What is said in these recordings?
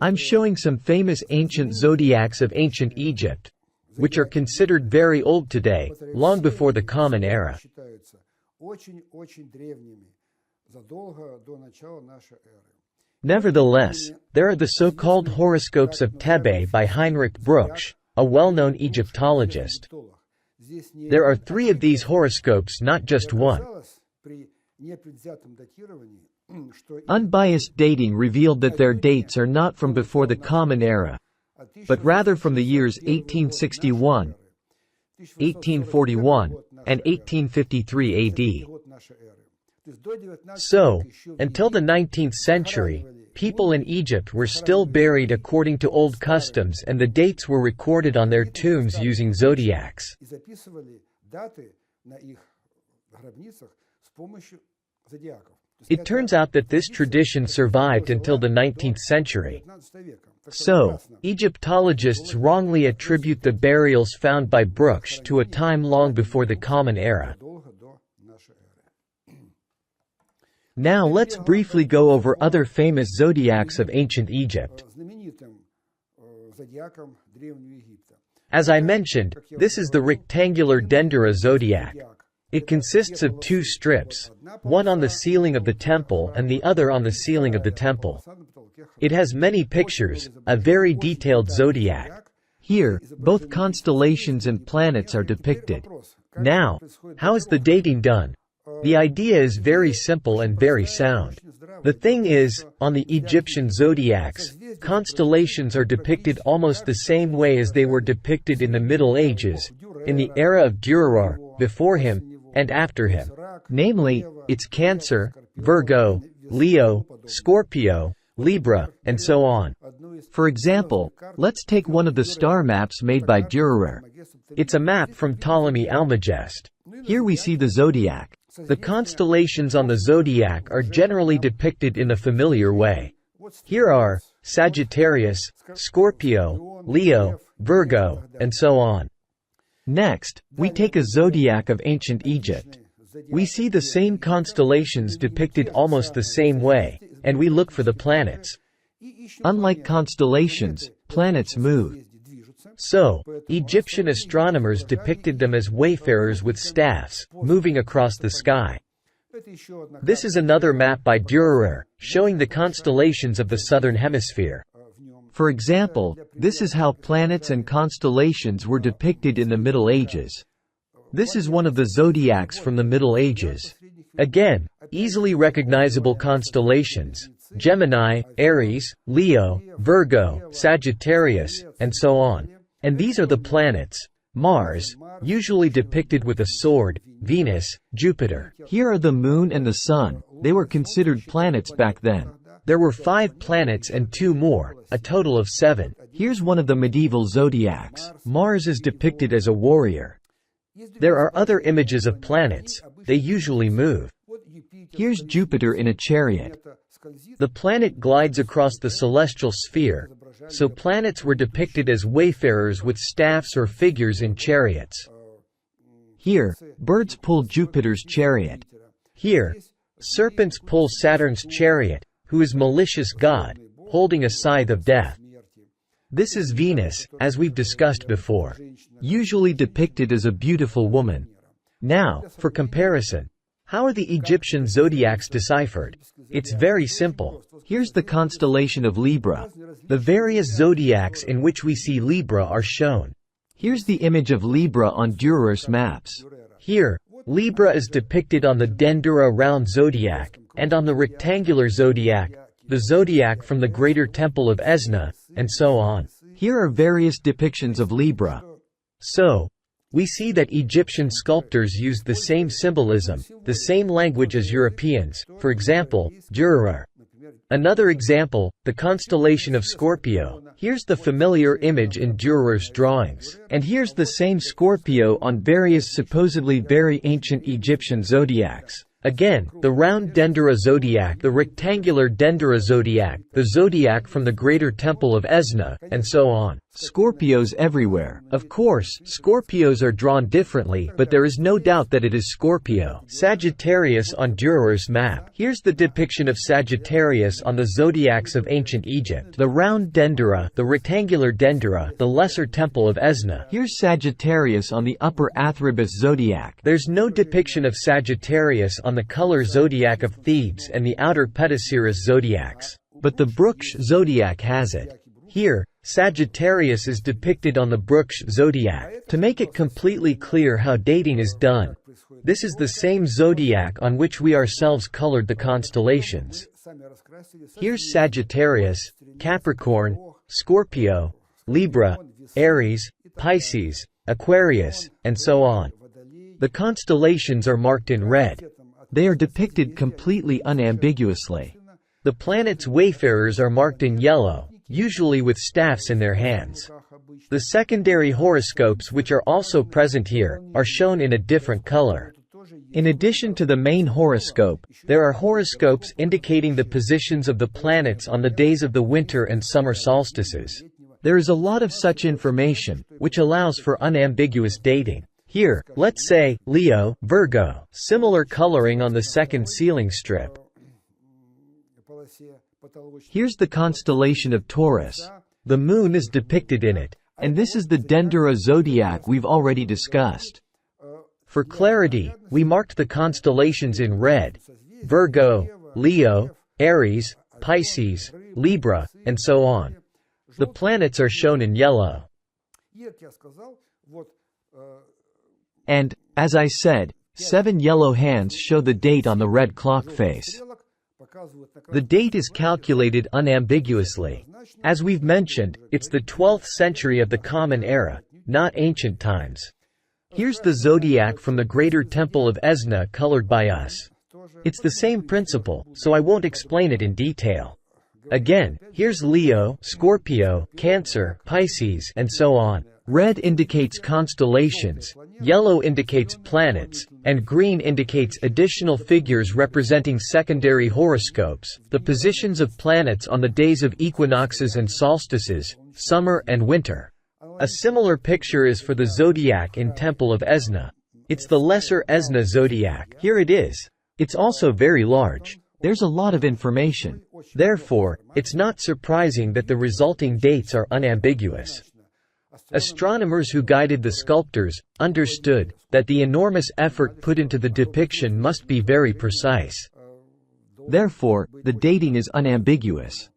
I'm showing some famous ancient zodiacs of ancient Egypt, which are considered very old today, long before the Common Era. Nevertheless, there are the so-called horoscopes of Tebe by Heinrich Brugsch, a well-known Egyptologist. There are 3 of these horoscopes, not just one. Unbiased dating revealed that their dates are not from before the Common Era, but rather from the years 1861, 1841, and 1853 AD. So, until the 19th century, people in Egypt were still buried according to old customs, and the dates were recorded on their tombs using zodiacs. It turns out that this tradition survived until the 19th century. So, Egyptologists wrongly attribute the burials found by Brugsch to a time long before the Common Era. Now let's briefly go over other famous zodiacs of ancient Egypt. As I mentioned, this is the rectangular Dendera zodiac. It consists of 2 strips, one on the ceiling of the temple and the other on the ceiling of the temple. It has many pictures, a very detailed zodiac. Here, both constellations and planets are depicted. Now, how is the dating done? The idea is very simple and very sound. The thing is, on the Egyptian zodiacs, constellations are depicted almost the same way as they were depicted in the Middle Ages, in the era of Dürer, before him, and after him. Namely, it's Cancer, Virgo, Leo, Scorpio, Libra, and so on. For example, let's take one of the star maps made by Dürer. It's a map from Ptolemy Almagest. Here we see the zodiac. The constellations on the zodiac are generally depicted in a familiar way. Here are Sagittarius, Scorpio, Leo, Virgo, and so on. Next, we take a zodiac of ancient Egypt. We see the same constellations depicted almost the same way, and we look for the planets. Unlike constellations, planets move. So, Egyptian astronomers depicted them as wayfarers with staffs, moving across the sky. This is another map by Dürer, showing the constellations of the southern hemisphere. For example, this is how planets and constellations were depicted in the Middle Ages. This is one of the zodiacs from the Middle Ages. Again, easily recognizable constellations: Gemini, Aries, Leo, Virgo, Sagittarius, and so on. And these are the planets: Mars, usually depicted with a sword; Venus, Jupiter. Here are the Moon and the Sun. They were considered planets back then. There were 5 planets and 2 more, a total of 7. Here's one of the medieval zodiacs. Mars is depicted as a warrior. There are other images of planets. They usually move. Here's Jupiter in a chariot. The planet glides across the celestial sphere, so planets were depicted as wayfarers with staffs or figures in chariots. Here, birds pull Jupiter's chariot. Here, serpents pull Saturn's chariot, who is malicious god, holding a scythe of death. This is Venus, as we've discussed before, usually depicted as a beautiful woman. Now, for comparison, how are the Egyptian zodiacs deciphered? It's very simple. Here's the constellation of Libra. The various zodiacs in which we see Libra are shown. Here's the image of Libra on Dürer's maps. Here, Libra is depicted on the Dendera round zodiac, and on the rectangular zodiac, the zodiac from the Greater Temple of Esna, and so on. Here are various depictions of Libra. So, we see that Egyptian sculptors used the same symbolism, the same language as Europeans, for example, Dürer. Another example, the constellation of Scorpio. Here's the familiar image in Dürer's drawings. And here's the same Scorpio on various supposedly very ancient Egyptian zodiacs. Again, the round Dendera zodiac, the rectangular Dendera zodiac, the zodiac from the Greater Temple of Esna, and so on. Scorpios everywhere. Of course, Scorpios are drawn differently, but there is no doubt that it is Scorpio. Sagittarius on Durer's map. Here's the depiction of Sagittarius on the zodiacs of ancient Egypt. The round Dendera, the rectangular Dendera, the lesser temple of Esna. Here's Sagittarius on the upper Athribis zodiac. There's no depiction of Sagittarius on the color zodiac of Thebes and the outer Petasiris zodiacs. But the Brooks zodiac has it. Here, Sagittarius is depicted on the Brooks zodiac. To make it completely clear how dating is done, this is the same zodiac on which we ourselves colored the constellations. Here's Sagittarius, Capricorn, Scorpio, Libra, Aries, Pisces, Aquarius, and so on. The constellations are marked in red. They are depicted completely unambiguously. The planets' wayfarers are marked in yellow, usually with staffs in their hands. The secondary horoscopes, which are also present here, are shown in a different color. In addition to the main horoscope, there are horoscopes indicating the positions of the planets on the days of the winter and summer solstices. There is a lot of such information, which allows for unambiguous dating. Here, let's say, Leo, Virgo, similar coloring on the second ceiling strip. Here's the constellation of Taurus. The moon is depicted in it, and this is the Dendera zodiac we've already discussed. For clarity, we marked the constellations in red: Virgo, Leo, Aries, Pisces, Libra, and so on. The planets are shown in yellow. And, as I said, 7 yellow hands show the date on the red clock face. The date is calculated unambiguously. As we've mentioned, it's the 12th century of the Common Era, not ancient times. Here's the zodiac from the Greater Temple of Esna colored by us. It's the same principle, so I won't explain it in detail. Again, here's Leo, Scorpio, Cancer, Pisces, and so on. Red indicates constellations, yellow indicates planets, and green indicates additional figures representing secondary horoscopes, the positions of planets on the days of equinoxes and solstices, summer and winter. A similar picture is for the zodiac in Temple of Esna. It's the Lesser Esna zodiac. Here it is. It's also very large. There's a lot of information. Therefore, it's not surprising that the resulting dates are unambiguous. Astronomers who guided the sculptors understood that the enormous effort put into the depiction must be very precise. Therefore, the dating is unambiguous.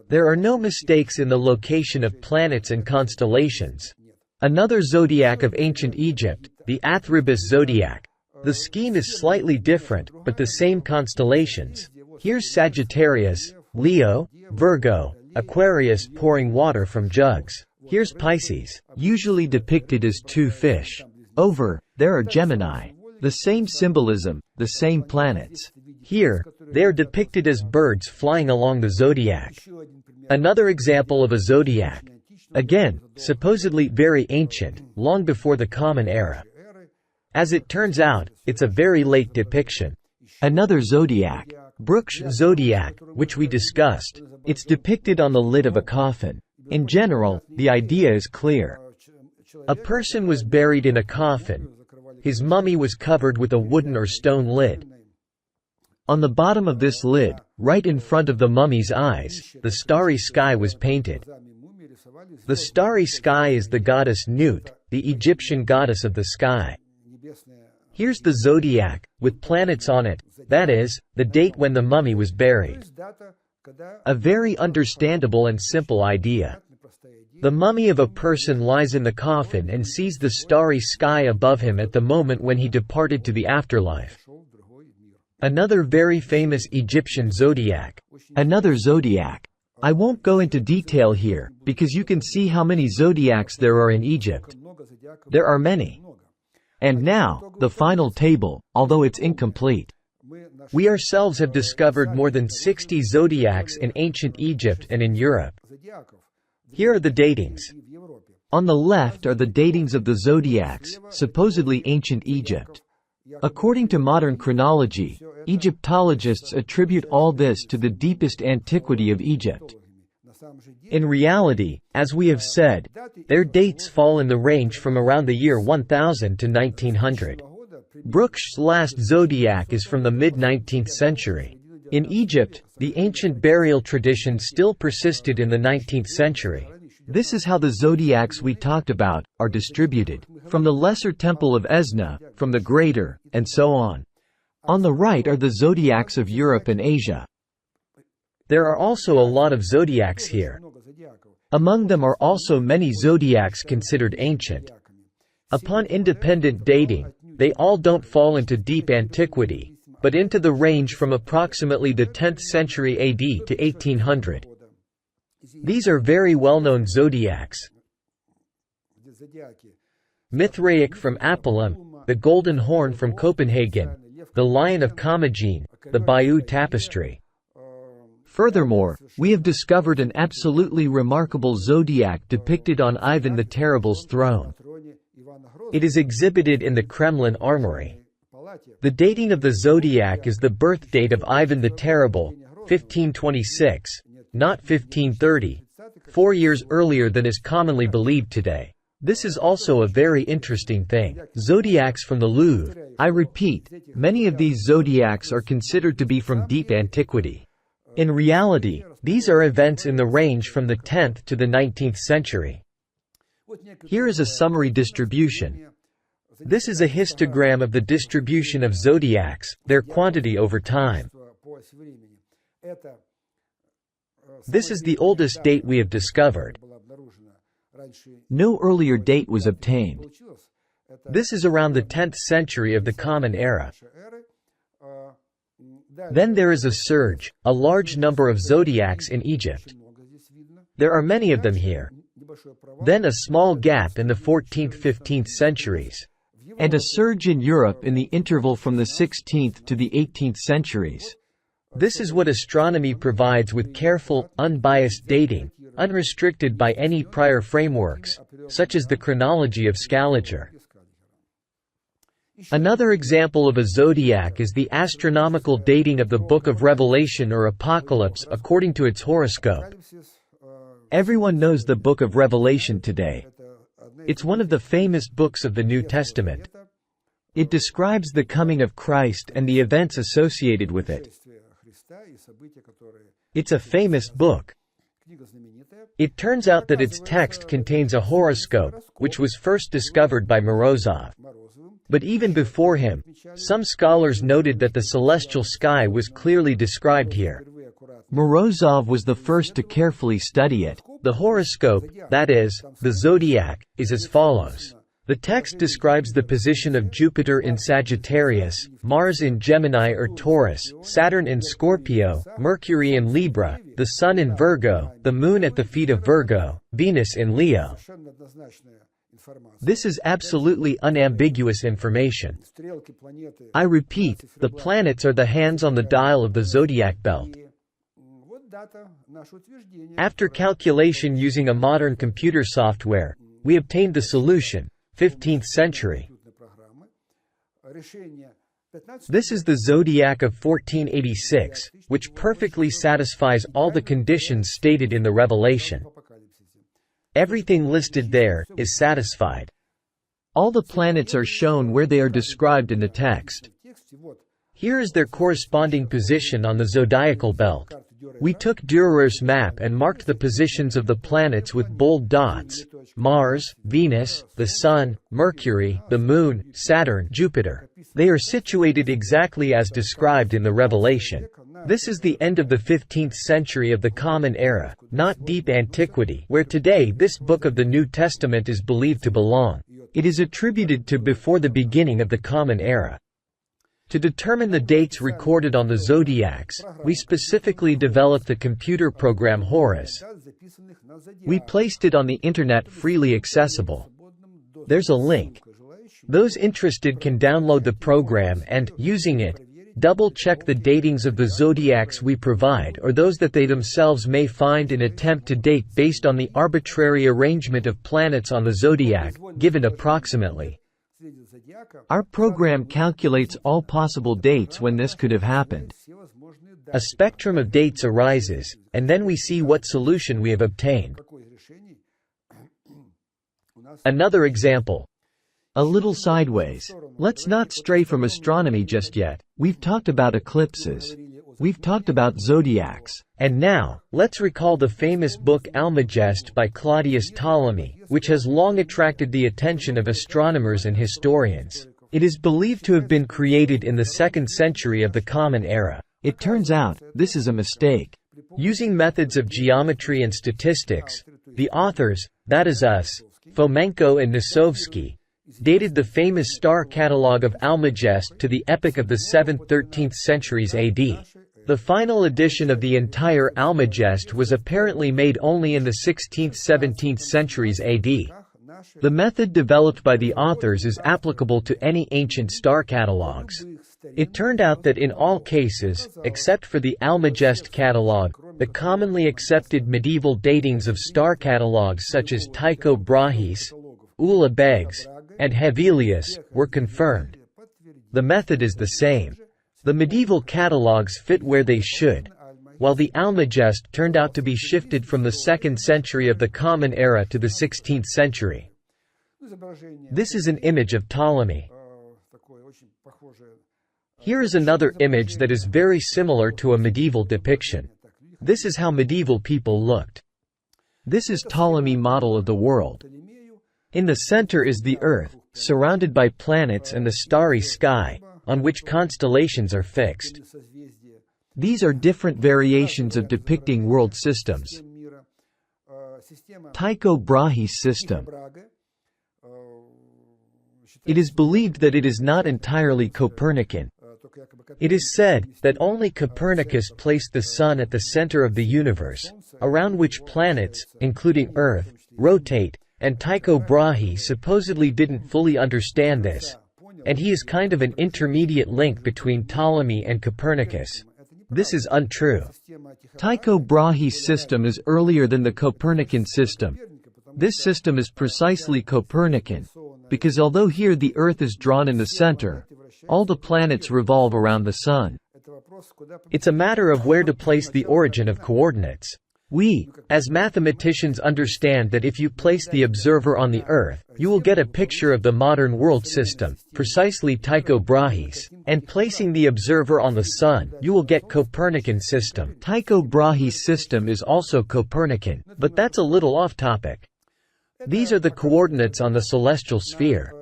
There are no mistakes in the location of planets and constellations. Another zodiac of ancient Egypt, the Athribis zodiac. The scheme is slightly different, but the same constellations. Here's Sagittarius, Leo, Virgo, Aquarius pouring water from jugs. Here's Pisces, usually depicted as 2 fish. Over, there are Gemini. The same symbolism, the same planets. Here, they are depicted as birds flying along the zodiac. Another example of a zodiac. Again, supposedly very ancient, long before the Common Era. As it turns out, it's a very late depiction. Another zodiac, Brooks zodiac, which we discussed. It's depicted on the lid of a coffin. In general, the idea is clear. A person was buried in a coffin. His mummy was covered with a wooden or stone lid. On the bottom of this lid, right in front of the mummy's eyes, the starry sky was painted. The starry sky is the goddess Nut, the Egyptian goddess of the sky. Here's the zodiac, with planets on it, that is, the date when the mummy was buried. A very understandable and simple idea. The mummy of a person lies in the coffin and sees the starry sky above him at the moment when he departed to the afterlife. Another very famous Egyptian zodiac. Another zodiac. I won't go into detail here, because you can see how many zodiacs there are in Egypt. There are many. And now, the final table, although it's incomplete. We ourselves have discovered more than 60 zodiacs in ancient Egypt and in Europe. Here are the datings. On the left are the datings of the zodiacs, supposedly ancient Egypt. According to modern chronology, Egyptologists attribute all this to the deepest antiquity of Egypt. In reality, as we have said, their dates fall in the range from around the year 1000 to 1900. Brooks's last zodiac is from the mid-19th century. In Egypt, the ancient burial tradition still persisted in the 19th century. This is how the zodiacs we talked about are distributed, from the Lesser Temple of Esna, from the Greater, and so on. On the right are the zodiacs of Europe and Asia. There are also a lot of zodiacs here. Among them are also many zodiacs considered ancient. Upon independent dating, they all don't fall into deep antiquity, but into the range from approximately the 10th century AD to 1800. These are very well-known zodiacs. Mithraic from Apellim, the Golden Horn from Copenhagen, the Lion of Commagene, the Bayeux Tapestry. Furthermore, we have discovered an absolutely remarkable zodiac depicted on Ivan the Terrible's throne. It is exhibited in the Kremlin armory. The dating of the zodiac is the birth date of Ivan the Terrible, 1526, not 1530, 4 years earlier than is commonly believed today. This is also a very interesting thing. Zodiacs from the Louvre. I repeat, many of these zodiacs are considered to be from deep antiquity. In reality, these are events in the range from the 10th to the 19th century. Here is a summary distribution. This is a histogram of the distribution of zodiacs, their quantity over time. This is the oldest date we have discovered. No earlier date was obtained. This is around the 10th century of the Common Era. Then there is a surge, a large number of zodiacs in Egypt. There are many of them here. Then a small gap in the 14th–15th centuries. And a surge in Europe in the interval from the 16th to the 18th centuries. This is what astronomy provides with careful, unbiased dating, unrestricted by any prior frameworks, such as the chronology of Scaliger. Another example of a zodiac is the astronomical dating of the Book of Revelation or Apocalypse according to its horoscope. Everyone knows the Book of Revelation today. It's one of the famous books of the New Testament. It describes the coming of Christ and the events associated with it. It's a famous book. It turns out that its text contains a horoscope, which was first discovered by Morozov. But even before him, some scholars noted that the celestial sky was clearly described here. Morozov was the first to carefully study it. The horoscope, that is, the zodiac, is as follows. The text describes the position of Jupiter in Sagittarius, Mars in Gemini or Taurus, Saturn in Scorpio, Mercury in Libra, the Sun in Virgo, the Moon at the feet of Virgo, Venus in Leo. This is absolutely unambiguous information. I repeat, the planets are the hands on the dial of the zodiac belt. After calculation using a modern computer software, we obtained the solution, 15th century. This is the zodiac of 1486, which perfectly satisfies all the conditions stated in the Revelation. Everything listed there is satisfied. All the planets are shown where they are described in the text. Here is their corresponding position on the zodiacal belt. We took Dürer's map and marked the positions of the planets with bold dots: Mars, Venus, the Sun, Mercury, the Moon, Saturn, Jupiter. They are situated exactly as described in the Revelation. This is the end of the 15th century of the Common Era, not deep antiquity, where today this book of the New Testament is believed to belong. It is attributed to before the beginning of the Common Era. To determine the dates recorded on the zodiacs, we specifically developed the computer program Horus. We placed it on the internet freely accessible. There's a link. Those interested can download the program and, using it, double-check the datings of the zodiacs we provide or those that they themselves may find and attempt to date based on the arbitrary arrangement of planets on the zodiac, given approximately. Our program calculates all possible dates when this could have happened. A spectrum of dates arises, and then we see what solution we have obtained. Another example. A little sideways. Let's not stray from astronomy just yet. We've talked about eclipses. We've talked about zodiacs. And now, let's recall the famous book Almagest by Claudius Ptolemy, which has long attracted the attention of astronomers and historians. It is believed to have been created in the 2nd century of the Common Era. It turns out, this is a mistake. Using methods of geometry and statistics, the authors, that is us, Fomenko and Nosovsky, dated the famous star catalogue of Almagest to the epoch of the 7th–13th centuries AD. The final edition of the entire Almagest was apparently made only in the 16th–17th centuries AD. The method developed by the authors is applicable to any ancient star catalogues. It turned out that in all cases, except for the Almagest catalogue, the commonly accepted medieval datings of star catalogues such as Tycho Brahe's, Ulla Beg's, and Hevelius, were confirmed. The method is the same. The medieval catalogues fit where they should, while the Almagest turned out to be shifted from the 2nd century of the Common Era to the 16th century. This is an image of Ptolemy. Here is another image that is very similar to a medieval depiction. This is how medieval people looked. This is Ptolemy's model of the world. In the center is the Earth, surrounded by planets and the starry sky, on which constellations are fixed. These are different variations of depicting world systems. Tycho Brahe's system. It is believed that it is not entirely Copernican. It is said that only Copernicus placed the Sun at the center of the universe, around which planets, including Earth, rotate, and Tycho Brahe supposedly didn't fully understand this, and he is kind of an intermediate link between Ptolemy and Copernicus. This is untrue. Tycho Brahe's system is earlier than the Copernican system. This system is precisely Copernican, because although here the Earth is drawn in the center, all the planets revolve around the Sun. It's a matter of where to place the origin of coordinates. We, as mathematicians, understand that if you place the observer on the Earth, you will get a picture of the modern world system, precisely Tycho Brahe's, and placing the observer on the Sun, you will get Copernican system. Tycho Brahe's system is also Copernican, but that's a little off topic. These are the coordinates on the celestial sphere.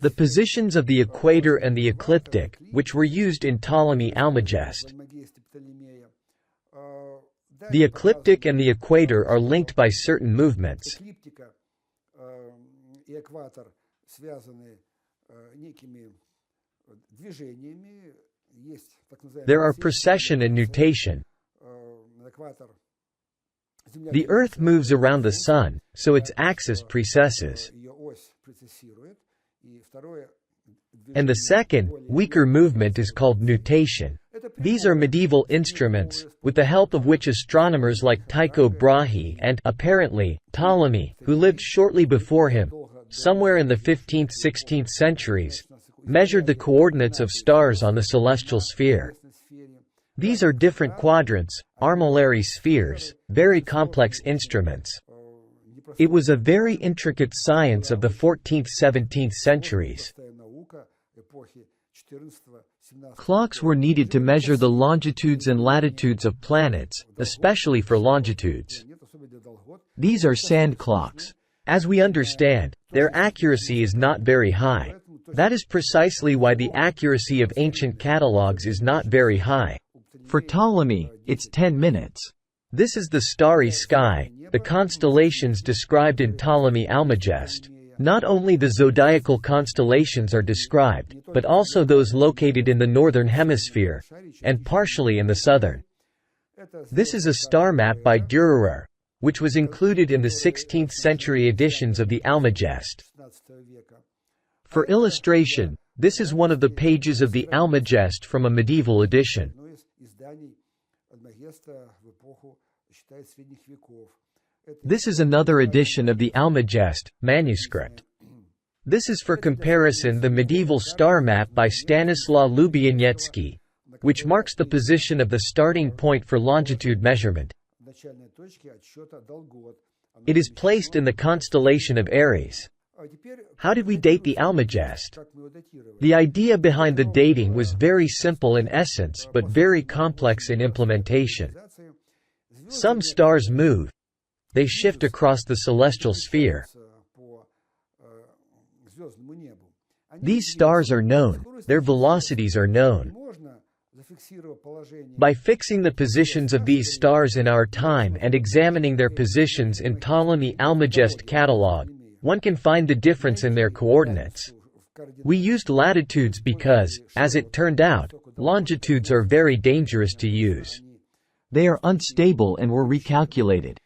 The positions of the equator and the ecliptic, which were used in Ptolemy Almagest. The ecliptic and the equator are linked by certain movements. There are precession and nutation. The Earth moves around the Sun, so its axis precesses. And the second, weaker movement is called nutation. These are medieval instruments, with the help of which astronomers like Tycho Brahe and, apparently, Ptolemy, who lived shortly before him, somewhere in the 15th–16th centuries, measured the coordinates of stars on the celestial sphere. These are different quadrants, armillary spheres, very complex instruments. It was a very intricate science of the 14th–17th centuries. Clocks were needed to measure the longitudes and latitudes of planets, especially for longitudes. These are sand clocks. As we understand, their accuracy is not very high. That is precisely why the accuracy of ancient catalogues is not very high. For Ptolemy, it's 10 minutes. This is the starry sky, the constellations described in Ptolemy Almagest. Not only the zodiacal constellations are described, but also those located in the northern hemisphere, and partially in the southern. This is a star map by Dürer, which was included in the 16th century editions of the Almagest. For illustration, this is one of the pages of the Almagest from a medieval edition. This is another edition of the Almagest, manuscript. This is for comparison the medieval star map by Stanislaw Lubianiecki, which marks the position of the starting point for longitude measurement. It is placed in the constellation of Aries. How did we date the Almagest? The idea behind the dating was very simple in essence but very complex in implementation. Some stars move. They shift across the celestial sphere. These stars are known. Their velocities are known. By fixing the positions of these stars in our time and examining their positions in Ptolemy Almagest catalog, one can find the difference in their coordinates. We used latitudes because, as it turned out, longitudes are very dangerous to use. They are unstable and were recalculated.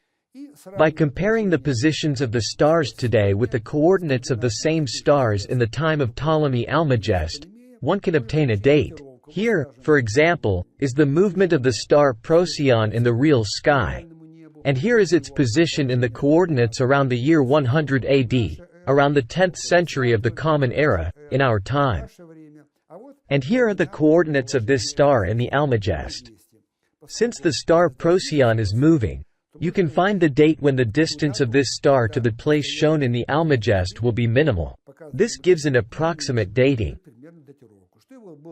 By comparing the positions of the stars today with the coordinates of the same stars in the time of Ptolemy Almagest, one can obtain a date. Here, for example, is the movement of the star Procyon in the real sky. And here is its position in the coordinates around the year 100 AD, around the 10th century of the Common Era, in our time. And here are the coordinates of this star in the Almagest. Since the star Procyon is moving, you can find the date when the distance of this star to the place shown in the Almagest will be minimal. This gives an approximate dating.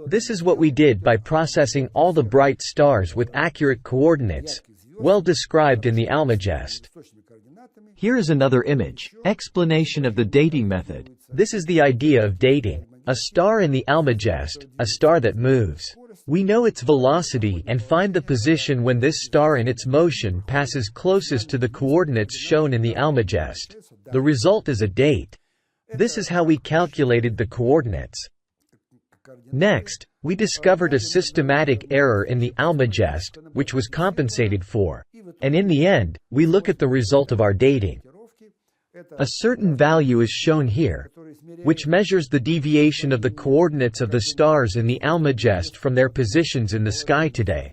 This is what we did by processing all the bright stars with accurate coordinates, well described in the Almagest. Here is another image, explanation of the dating method. This is the idea of dating. A star in the Almagest, a star that moves. We know its velocity and find the position when this star in its motion passes closest to the coordinates shown in the Almagest. The result is a date. This is how we calculated the coordinates. Next, we discovered a systematic error in the Almagest, which was compensated for. And in the end, we look at the result of our dating. A certain value is shown here, which measures the deviation of the coordinates of the stars in the Almagest from their positions in the sky today.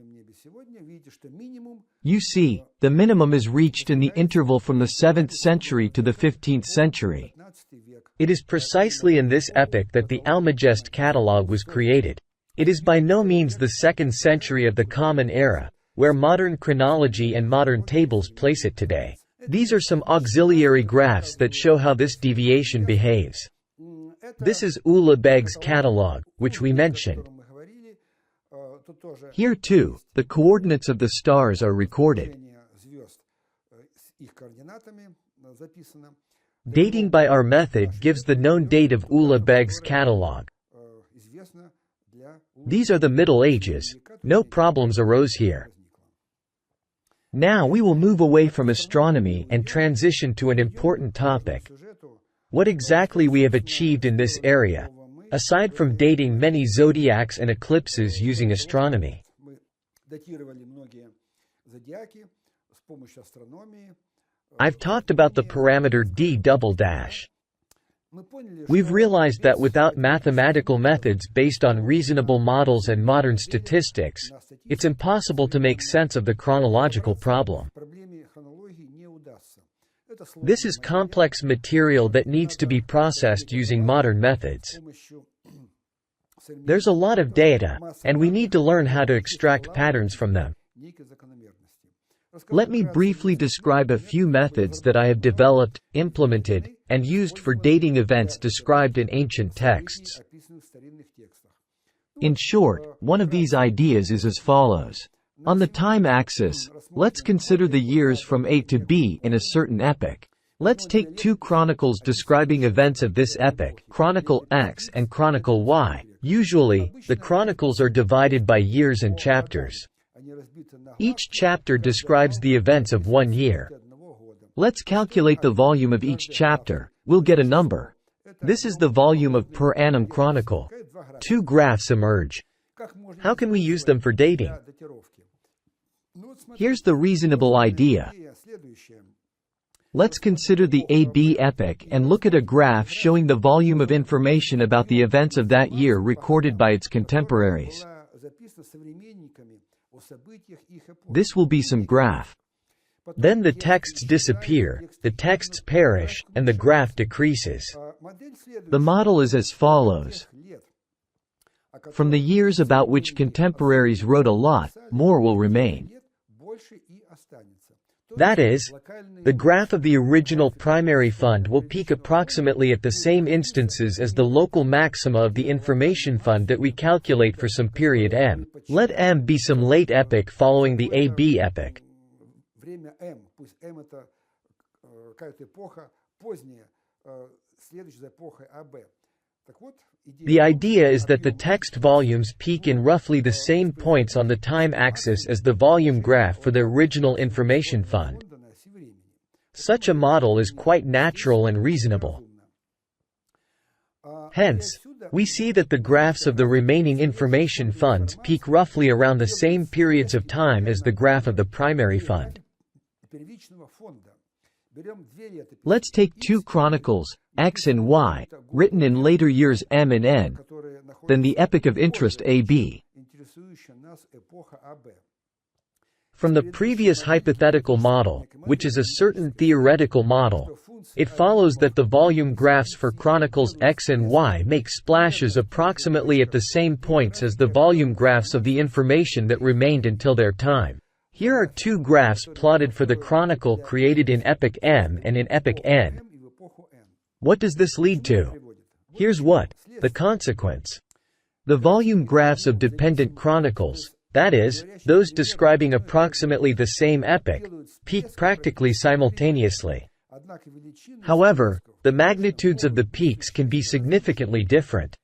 You see, the minimum is reached in the interval from the 7th century to the 15th century. It is precisely in this epoch that the Almagest catalog was created. It is by no means the 2nd century of the Common Era, where modern chronology and modern tables place it today. These are some auxiliary graphs that show how this deviation behaves. This is Ulugh Beg's catalog, which we mentioned. Here too, the coordinates of the stars are recorded. Dating by our method gives the known date of Ulugh Beg's catalog. These are the Middle Ages. No problems arose here. Now we will move away from astronomy and transition to an important topic. What exactly we have achieved in this area, aside from dating many zodiacs and eclipses using astronomy. I've talked about the parameter d double dash. We've realized that without mathematical methods based on reasonable models and modern statistics, it's impossible to make sense of the chronological problem. This is complex material that needs to be processed using modern methods. There's a lot of data, and we need to learn how to extract patterns from them. Let me briefly describe a few methods that I have developed, implemented, and used for dating events described in ancient texts. In short, one of these ideas is as follows. On the time axis, let's consider the years from A to B in a certain epoch. Let's take two chronicles describing events of this epoch, Chronicle X and Chronicle Y. Usually, the chronicles are divided by years and chapters. Each chapter describes the events of one year. Let's calculate the volume of each chapter. We'll get a number. This is the volume of per annum chronicle. Two graphs emerge. How can we use them for dating? Here's the reasonable idea. Let's consider the AB epoch and look at a graph showing the volume of information about the events of that year recorded by its contemporaries. This will be some graph. Then the texts disappear, the texts perish, and the graph decreases. The model is as follows. From the years about which contemporaries wrote a lot, more will remain. That is, the graph of the original primary fund will peak approximately at the same instances as the local maxima of the information fund that we calculate for some period m. Let m be some late epoch following the AB epoch. The idea is that the text volumes peak in roughly the same points on the time axis as the volume graph for the original information fund. Such a model is quite natural and reasonable. Hence, we see that the graphs of the remaining information funds peak roughly around the same periods of time as the graph of the primary fund. Let's take two chronicles, X and Y, written in later years M and N, then the epoch of interest AB. From the previous hypothetical model, which is a certain theoretical model, it follows that the volume graphs for chronicles X and Y make splashes approximately at the same points as the volume graphs of the information that remained until their time. Here are two graphs plotted for the chronicle created in epoch M and in epoch N. What does this lead to? Here's what, the consequence. The volume graphs of dependent chronicles, that is, those describing approximately the same epoch, peak practically simultaneously. However, the magnitudes of the peaks can be significantly different.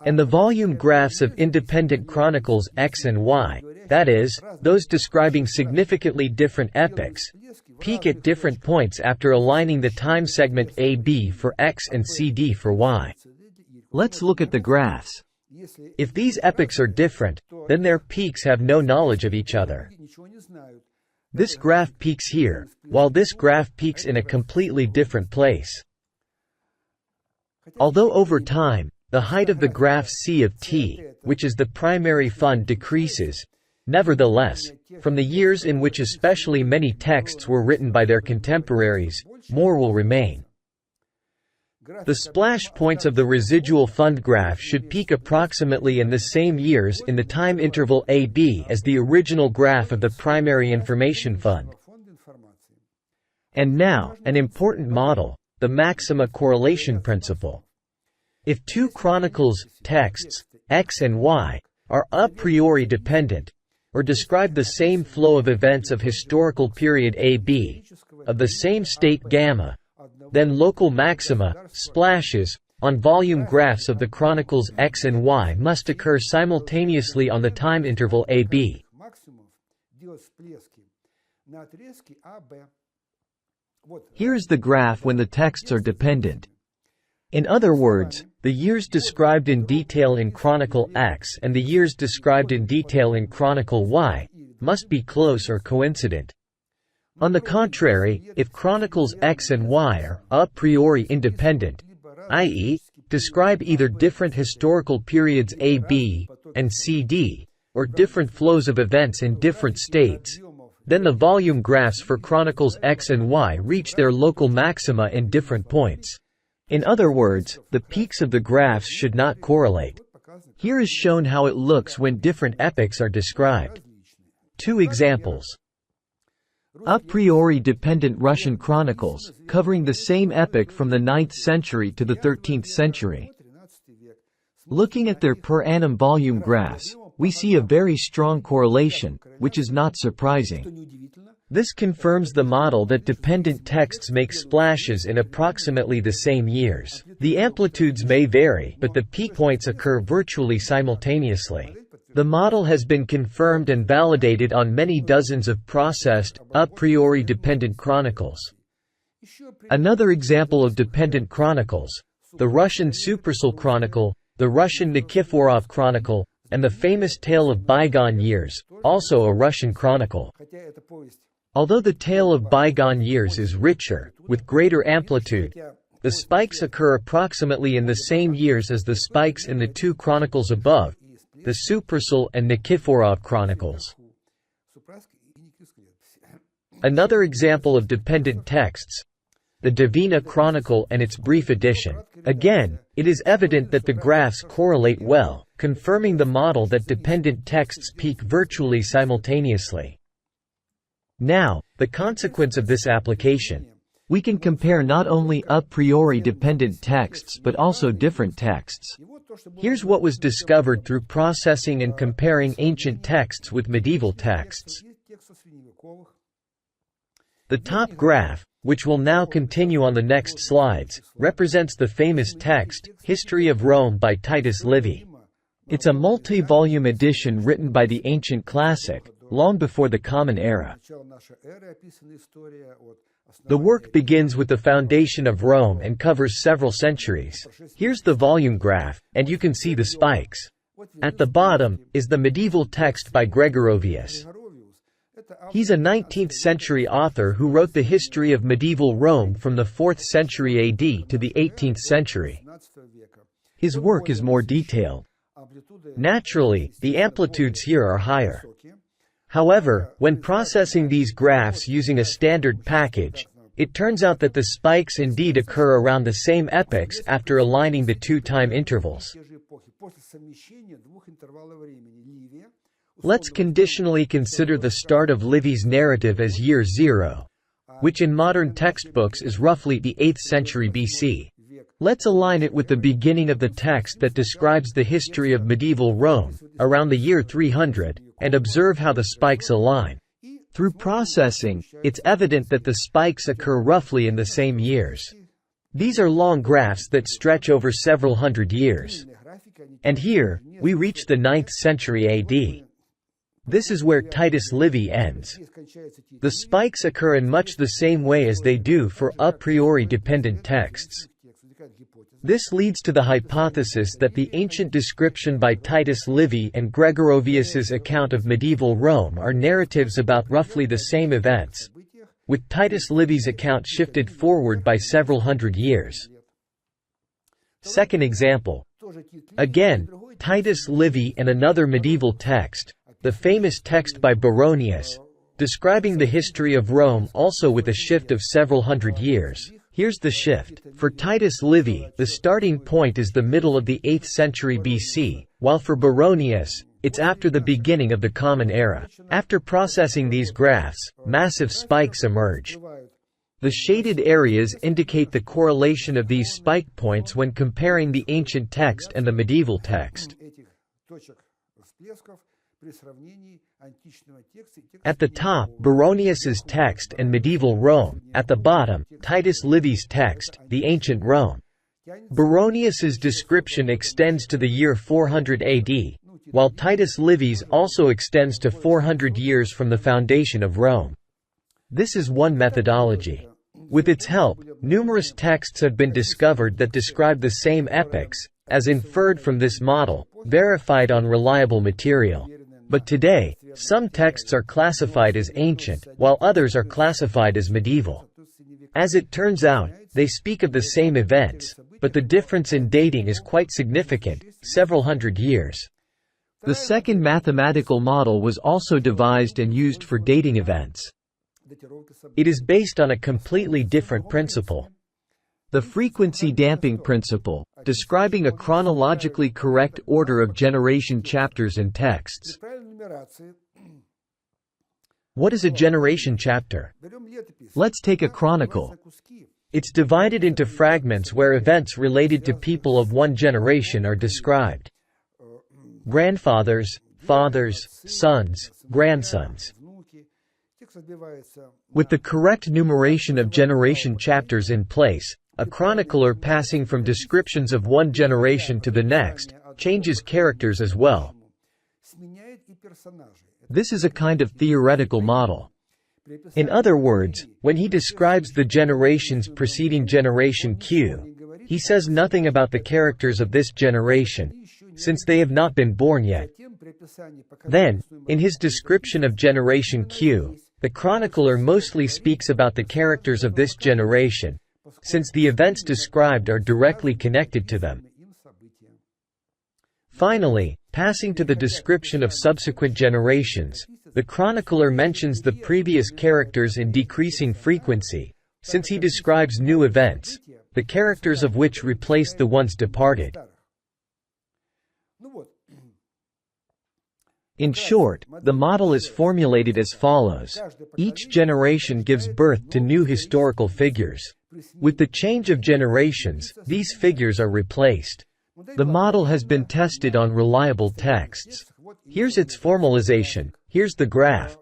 And the volume graphs of independent chronicles X and Y, that is, those describing significantly different epochs, peak at different points after aligning the time segment AB for X and CD for Y. Let's look at the graphs. If these epochs are different, then their peaks have no knowledge of each other. This graph peaks here, while this graph peaks in a completely different place. Although over time, the height of the graph C of t, which is the primary fund, decreases, nevertheless, from the years in which especially many texts were written by their contemporaries, more will remain. The splash points of the residual fund graph should peak approximately in the same years in the time interval AB as the original graph of the primary information fund. And now, an important model, the maxima correlation principle. If two chronicles, texts, X and Y, are a priori dependent, or describe the same flow of events of historical period AB, of the same state gamma, then local maxima, splashes, on volume graphs of the chronicles X and Y must occur simultaneously on the time interval AB. Here is the graph when the texts are dependent. In other words, the years described in detail in chronicle X and the years described in detail in chronicle Y must be close or coincident. On the contrary, if chronicles X and Y are a priori independent, i.e., describe either different historical periods AB and CD, or different flows of events in different states, then the volume graphs for chronicles X and Y reach their local maxima in different points. In other words, the peaks of the graphs should not correlate. Here is shown how it looks when different epochs are described. Two examples. A priori dependent Russian chronicles, covering the same epoch from the 9th century to the 13th century. Looking at their per annum volume graphs, we see a very strong correlation, which is not surprising. This confirms the model that dependent texts make splashes in approximately the same years. The amplitudes may vary, but the peak points occur virtually simultaneously. The model has been confirmed and validated on many dozens of processed, a priori dependent chronicles. Another example of dependent chronicles, the Russian Supercell Chronicle, the Russian Nikiforov Chronicle, and the famous Tale of Bygone Years, also a Russian chronicle. Although the Tale of Bygone Years is richer, with greater amplitude, the spikes occur approximately in the same years as the spikes in the two chronicles above, the Supercell and Nikiforov chronicles. Another example of dependent texts, the Divina Chronicle and its brief edition. Again, it is evident that the graphs correlate well, confirming the model that dependent texts peak virtually simultaneously. Now, the consequence of this application. We can compare not only a priori dependent texts but also different texts. Here's what was discovered through processing and comparing ancient texts with medieval texts. The top graph, which will now continue on the next slides, represents the famous text, History of Rome by Titus Livy. It's a multi-volume edition written by the ancient classic, long before the Common Era. The work begins with the foundation of Rome and covers several centuries. Here's the volume graph, and you can see the spikes. At the bottom is the medieval text by Gregorovius. He's a 19th century author who wrote the history of medieval Rome from the 4th century AD to the 18th century. His work is more detailed. Naturally, the amplitudes here are higher. However, when processing these graphs using a standard package, it turns out that the spikes indeed occur around the same epochs after aligning the two time intervals. Let's conditionally consider the start of Livy's narrative as year 0, which in modern textbooks is roughly the 8th century BC. Let's align it with the beginning of the text that describes the history of medieval Rome, around the year 300, and observe how the spikes align. Through processing, it's evident that the spikes occur roughly in the same years. These are long graphs that stretch over several hundred years. And here, we reach the 9th century AD. This is where Titus Livy ends. The spikes occur in much the same way as they do for a priori dependent texts. This leads to the hypothesis that the ancient description by Titus Livy and Gregorovius's account of medieval Rome are narratives about roughly the same events, with Titus Livy's account shifted forward by several hundred years. Second example. Again, Titus Livy and another medieval text, the famous text by Baronius, describing the history of Rome also with a shift of several hundred years. Here's the shift. For Titus Livy, the starting point is the middle of the 8th century BC, while for Baronius, it's after the beginning of the Common Era. After processing these graphs, massive spikes emerge. The shaded areas indicate the correlation of these spike points when comparing the ancient text and the medieval text. At the top, Baronius's text and medieval Rome. At the bottom, Titus Livy's text, the ancient Rome. Baronius's description extends to the year 400 AD, while Titus Livy's also extends to 400 years from the foundation of Rome. This is one methodology. With its help, numerous texts have been discovered that describe the same epochs, as inferred from this model, verified on reliable material. But today, some texts are classified as ancient, while others are classified as medieval. As it turns out, they speak of the same events, but the difference in dating is quite significant, several hundred years. The second mathematical model was also devised and used for dating events. It is based on a completely different principle. The frequency damping principle, describing a chronologically correct order of generation chapters in texts. What is a generation chapter? Let's take a chronicle. It's divided into fragments where events related to people of one generation are described. Grandfathers, fathers, sons, grandsons. With the correct numeration of generation chapters in place, a chronicler passing from descriptions of one generation to the next, changes characters as well. This is a kind of theoretical model. In other words, when he describes the generations preceding generation Q, he says nothing about the characters of this generation, since they have not been born yet. Then, in his description of generation Q, the chronicler mostly speaks about the characters of this generation, since the events described are directly connected to them. Finally, passing to the description of subsequent generations, the chronicler mentions the previous characters in decreasing frequency, since he describes new events, the characters of which replace the ones departed. In short, the model is formulated as follows. Each generation gives birth to new historical figures. With the change of generations, these figures are replaced. The model has been tested on reliable texts. Here's its formalization. Here's the graph.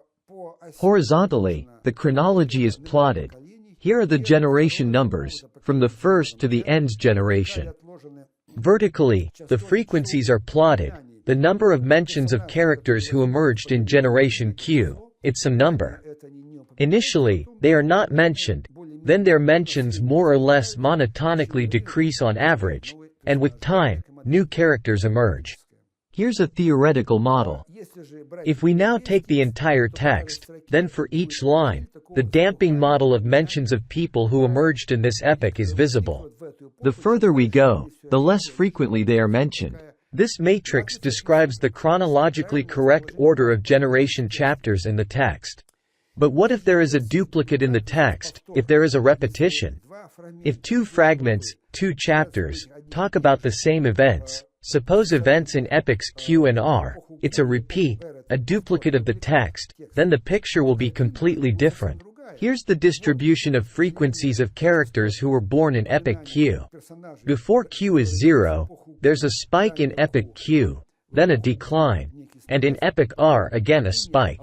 Horizontally, the chronology is plotted. Here are the generation numbers, from the first to the nth generation. Vertically, the frequencies are plotted. The number of mentions of characters who emerged in generation Q, it's some number. Initially, they are not mentioned, then their mentions more or less monotonically decrease on average, and with time, new characters emerge. Here's a theoretical model. If we now take the entire text, then for each line, the damping model of mentions of people who emerged in this epoch is visible. The further we go, the less frequently they are mentioned. This matrix describes the chronologically correct order of generation chapters in the text. But what if there is a duplicate in the text, if there is a repetition? If two fragments, two chapters, talk about the same events, suppose events in epochs Q and R, it's a repeat, a duplicate of the text, then the picture will be completely different. Here's the distribution of frequencies of characters who were born in epoch Q. Before Q is 0, there's a spike in epoch Q, then a decline, and in epoch R again a spike.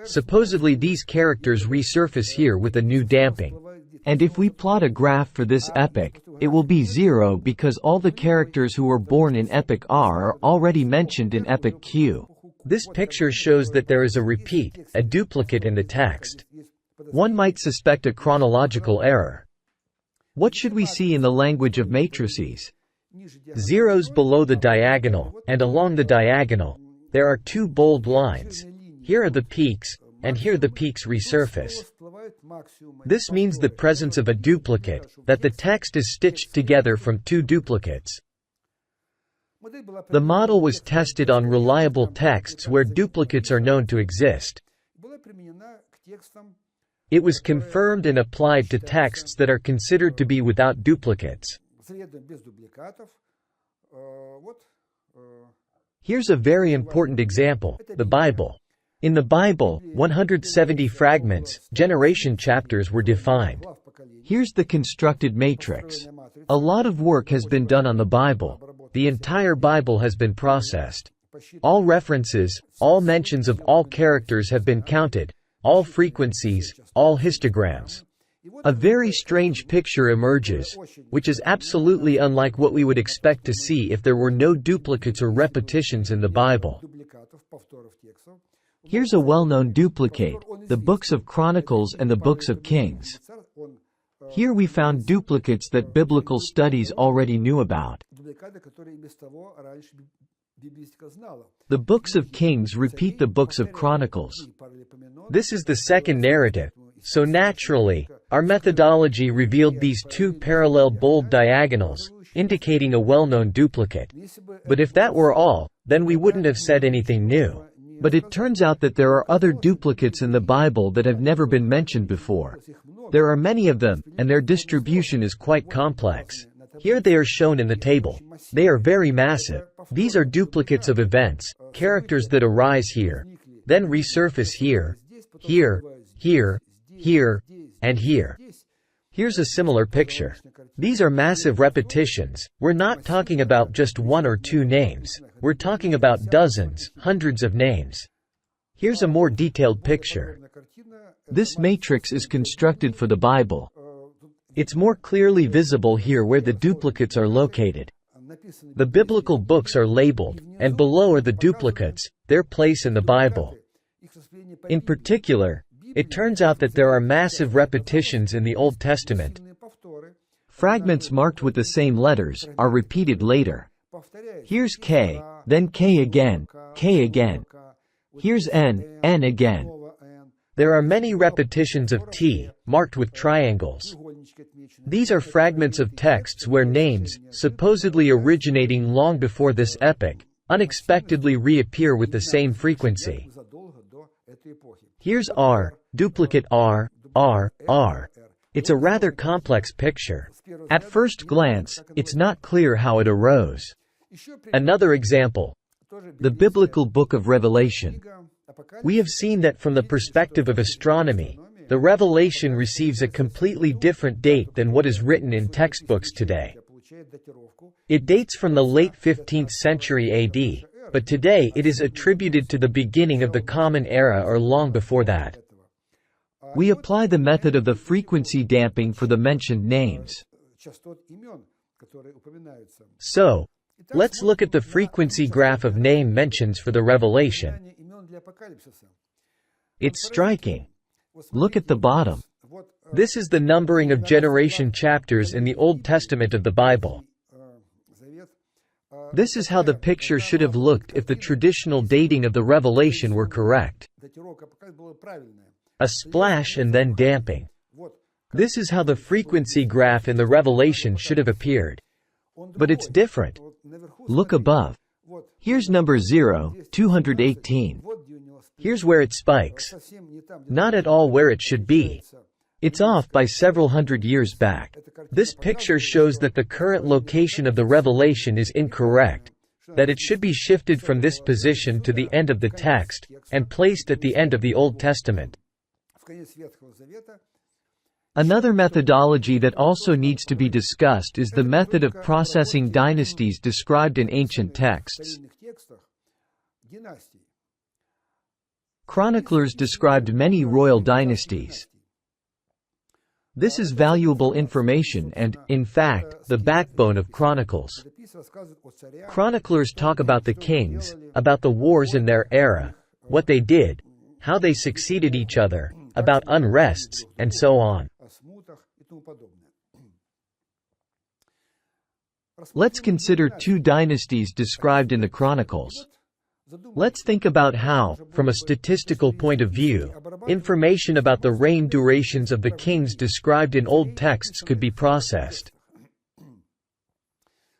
Supposedly these characters resurface here with a new damping. And if we plot a graph for this epoch, it will be 0 because all the characters who were born in epoch R are already mentioned in epoch Q. This picture shows that there is a repeat, a duplicate in the text. One might suspect a chronological error. What should we see in the language of matrices? Zeros below the diagonal, and along the diagonal, there are two bold lines. Here are the peaks, and here the peaks resurface. This means the presence of a duplicate, that the text is stitched together from two duplicates. The model was tested on reliable texts where duplicates are known to exist. It was confirmed and applied to texts that are considered to be without duplicates. Here's a very important example, the Bible. In the Bible, 170 fragments, generation chapters were defined. Here's the constructed matrix. A lot of work has been done on the Bible. The entire Bible has been processed. All references, all mentions of all characters have been counted, all frequencies, all histograms. A very strange picture emerges, which is absolutely unlike what we would expect to see if there were no duplicates or repetitions in the Bible. Here's a well-known duplicate, the books of Chronicles and the books of Kings. Here we found duplicates that biblical studies already knew about. The books of Kings repeat the books of Chronicles. This is the second narrative, so naturally, our methodology revealed these two parallel bold diagonals, indicating a well-known duplicate. But if that were all, then we wouldn't have said anything new. But it turns out that there are other duplicates in the Bible that have never been mentioned before. There are many of them, and their distribution is quite complex. Here they are shown in the table. They are very massive. These are duplicates of events, characters that arise here, then resurface here, here, here, here, and here. Here's a similar picture. These are massive repetitions. We're not talking about just one or two names. We're talking about dozens, hundreds of names. Here's a more detailed picture. This matrix is constructed for the Bible. It's more clearly visible here where the duplicates are located. The biblical books are labeled, and below are the duplicates, their place in the Bible. In particular, it turns out that there are massive repetitions in the Old Testament. Fragments marked with the same letters are repeated later. Here's K, then K again, K again. Here's N, N again. There are many repetitions of T, marked with triangles. These are fragments of texts where names, supposedly originating long before this epoch, unexpectedly reappear with the same frequency. Here's R, duplicate R, R, R. It's a rather complex picture. At first glance, it's not clear how it arose. Another example. The biblical book of Revelation. We have seen that from the perspective of astronomy, the Revelation receives a completely different date than what is written in textbooks today. It dates from the late 15th century AD, but today it is attributed to the beginning of the Common Era or long before that. We apply the method of the frequency damping for the mentioned names. So, let's look at the frequency graph of name mentions for the Revelation. It's striking. Look at the bottom. This is the numbering of generation chapters in the Old Testament of the Bible. This is how the picture should have looked if the traditional dating of the Revelation were correct. A splash and then damping. This is how the frequency graph in the Revelation should have appeared. But it's different. Look above. Here's number 0, 218. Here's where it spikes. Not at all where it should be. It's off by several hundred years back. This picture shows that the current location of the Revelation is incorrect, that it should be shifted from this position to the end of the text, and placed at the end of the Old Testament. Another methodology that also needs to be discussed is the method of processing dynasties described in ancient texts. Chroniclers described many royal dynasties. This is valuable information and, in fact, the backbone of Chronicles. Chroniclers talk about the kings, about the wars in their era, what they did, how they succeeded each other, about unrests, and so on. Let's consider two dynasties described in the Chronicles. Let's think about how, from a statistical point of view, information about the reign durations of the kings described in old texts could be processed.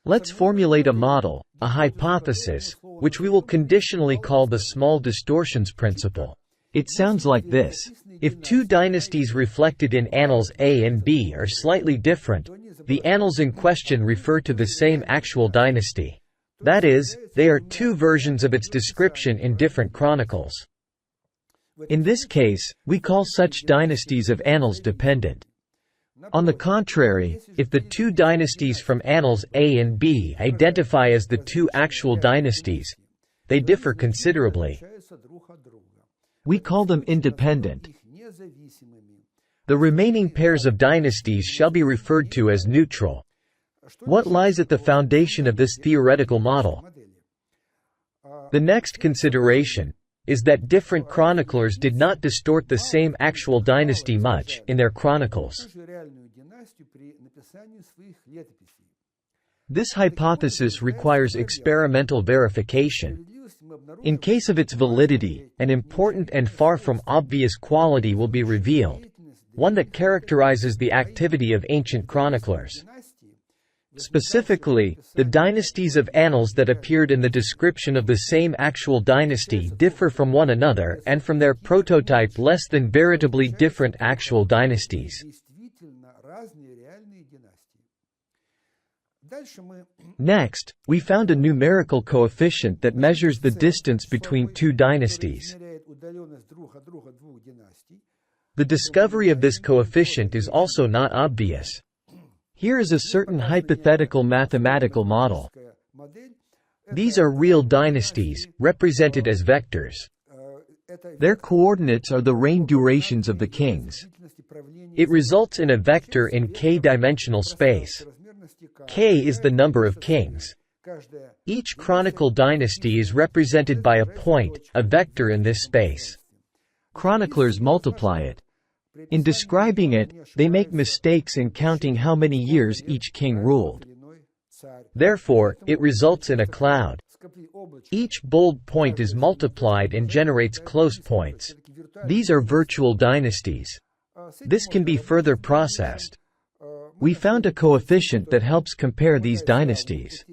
Let's formulate a model, a hypothesis, which we will conditionally call the small distortions principle. It sounds like this. If two dynasties reflected in annals A and B are slightly different, the annals in question refer to the same actual dynasty. That is, they are two versions of its description in different chronicles. In this case, we call such dynasties of annals dependent. On the contrary, if the two dynasties from annals A and B identify as the two actual dynasties, they differ considerably. We call them independent. The remaining pairs of dynasties shall be referred to as neutral. What lies at the foundation of this theoretical model? The next consideration is that different chroniclers did not distort the same actual dynasty much in their chronicles. This hypothesis requires experimental verification. In case of its validity, an important and far from obvious quality will be revealed, one that characterizes the activity of ancient chroniclers. Specifically, the dynasties of annals that appeared in the description of the same actual dynasty differ from one another and from their prototype less than veritably different actual dynasties. Next, we found a numerical coefficient that measures the distance between two dynasties. The discovery of this coefficient is also not obvious. Here is a certain hypothetical mathematical model. These are real dynasties, represented as vectors. Their coordinates are the reign durations of the kings. It results in a vector in k-dimensional space. K is the number of kings. Each chronicle dynasty is represented by a point, a vector in this space. Chroniclers multiply it. In describing it, they make mistakes in counting how many years each king ruled. Therefore, it results in a cloud. Each bold point is multiplied and generates close points. These are virtual dynasties. This can be further processed. We found a coefficient that helps compare these dynasties.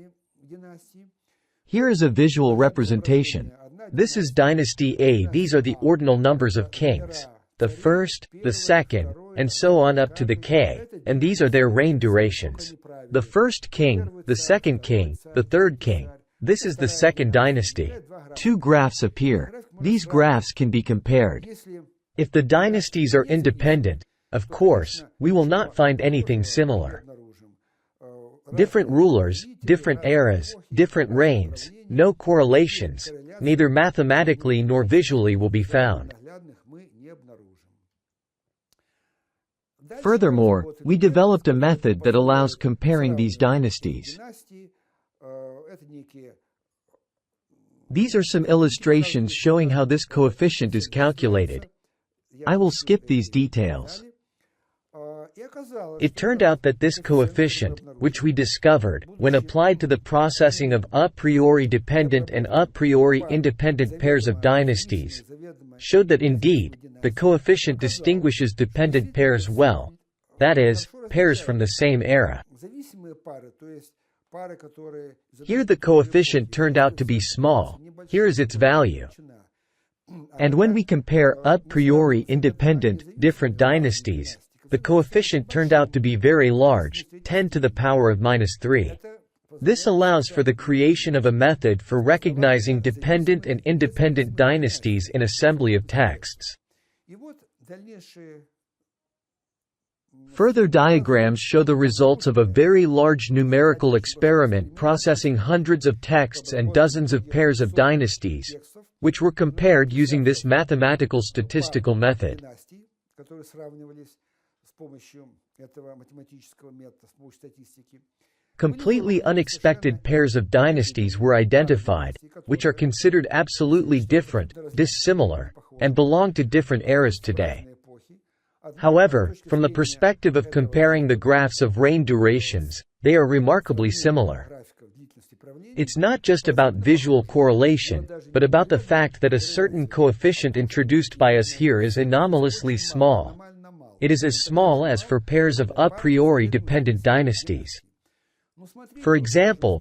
Here is a visual representation. This is dynasty A. These are the ordinal numbers of kings. The first, the second, and so on up to the K, and these are their reign durations. The first king, the second king, the third king. This is the second dynasty. Two graphs appear. These graphs can be compared. If the dynasties are independent, of course, we will not find anything similar. Different rulers, different eras, different reigns, no correlations, neither mathematically nor visually will be found. Furthermore, we developed a method that allows comparing these dynasties. These are some illustrations showing how this coefficient is calculated. I will skip these details. It turned out that this coefficient, which we discovered, when applied to the processing of a priori dependent and a priori independent pairs of dynasties, showed that indeed, the coefficient distinguishes dependent pairs well, that is, pairs from the same era. Here the coefficient turned out to be small. Here is its value. And when we compare a priori independent, different dynasties, the coefficient turned out to be very large, 10 to the power of -3. This allows for the creation of a method for recognizing dependent and independent dynasties in assembly of texts. Further diagrams show the results of a very large numerical experiment processing hundreds of texts and dozens of pairs of dynasties, which were compared using this mathematical-statistical method. Completely unexpected pairs of dynasties were identified, which are considered absolutely different, dissimilar, and belong to different eras today. However, from the perspective of comparing the graphs of reign durations, they are remarkably similar. It's not just about visual correlation, but about the fact that a certain coefficient introduced by us here is anomalously small. It is as small as for pairs of a priori dependent dynasties. For example,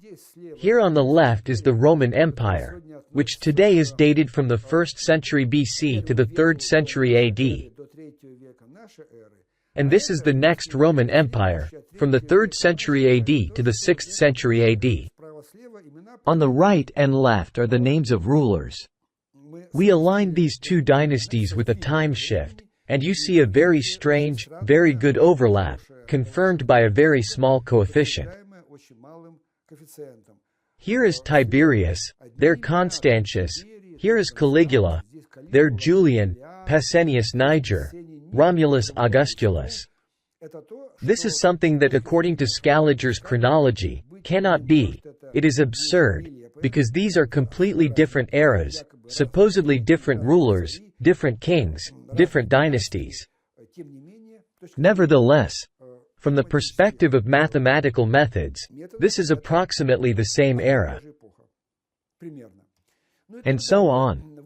here on the left is the Roman Empire, which today is dated from the 1st century BC to the 3rd century AD. And this is the next Roman Empire, from the 3rd century AD to the 6th century AD. On the right and left are the names of rulers. We aligned these two dynasties with a time shift, and you see a very strange, very good overlap, confirmed by a very small coefficient. Here is Tiberius, there Constantius, here is Caligula, there Julian, Pescennius Niger, Romulus Augustulus. This is something that according to Scaliger's chronology, cannot be. It is absurd, because these are completely different eras, supposedly different rulers, different kings, different dynasties. Nevertheless, from the perspective of mathematical methods, this is approximately the same era. And so on.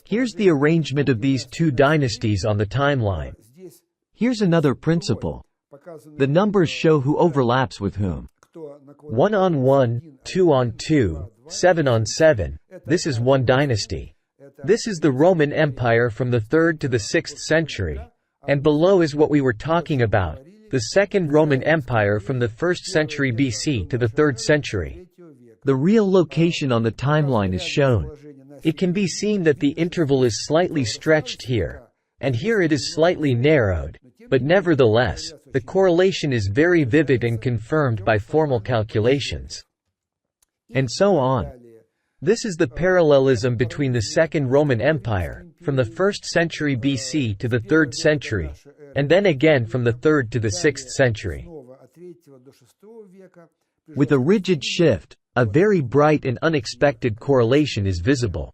Here's the arrangement of these two dynasties on the timeline. Here's another principle. The numbers show who overlaps with whom. 1 on 1, 2 on 2, 7 on 7, this is one dynasty. This is the Roman Empire from the 3rd to the 6th century, and below is what we were talking about, the Second Roman Empire from the 1st century BC to the 3rd century. The real location on the timeline is shown. It can be seen that the interval is slightly stretched here, and here it is slightly narrowed, but nevertheless, the correlation is very vivid and confirmed by formal calculations. And so on. This is the parallelism between the Second Roman Empire, from the 1st century BC to the 3rd century, and then again from the 3rd to the 6th century. With a rigid shift, a very bright and unexpected correlation is visible.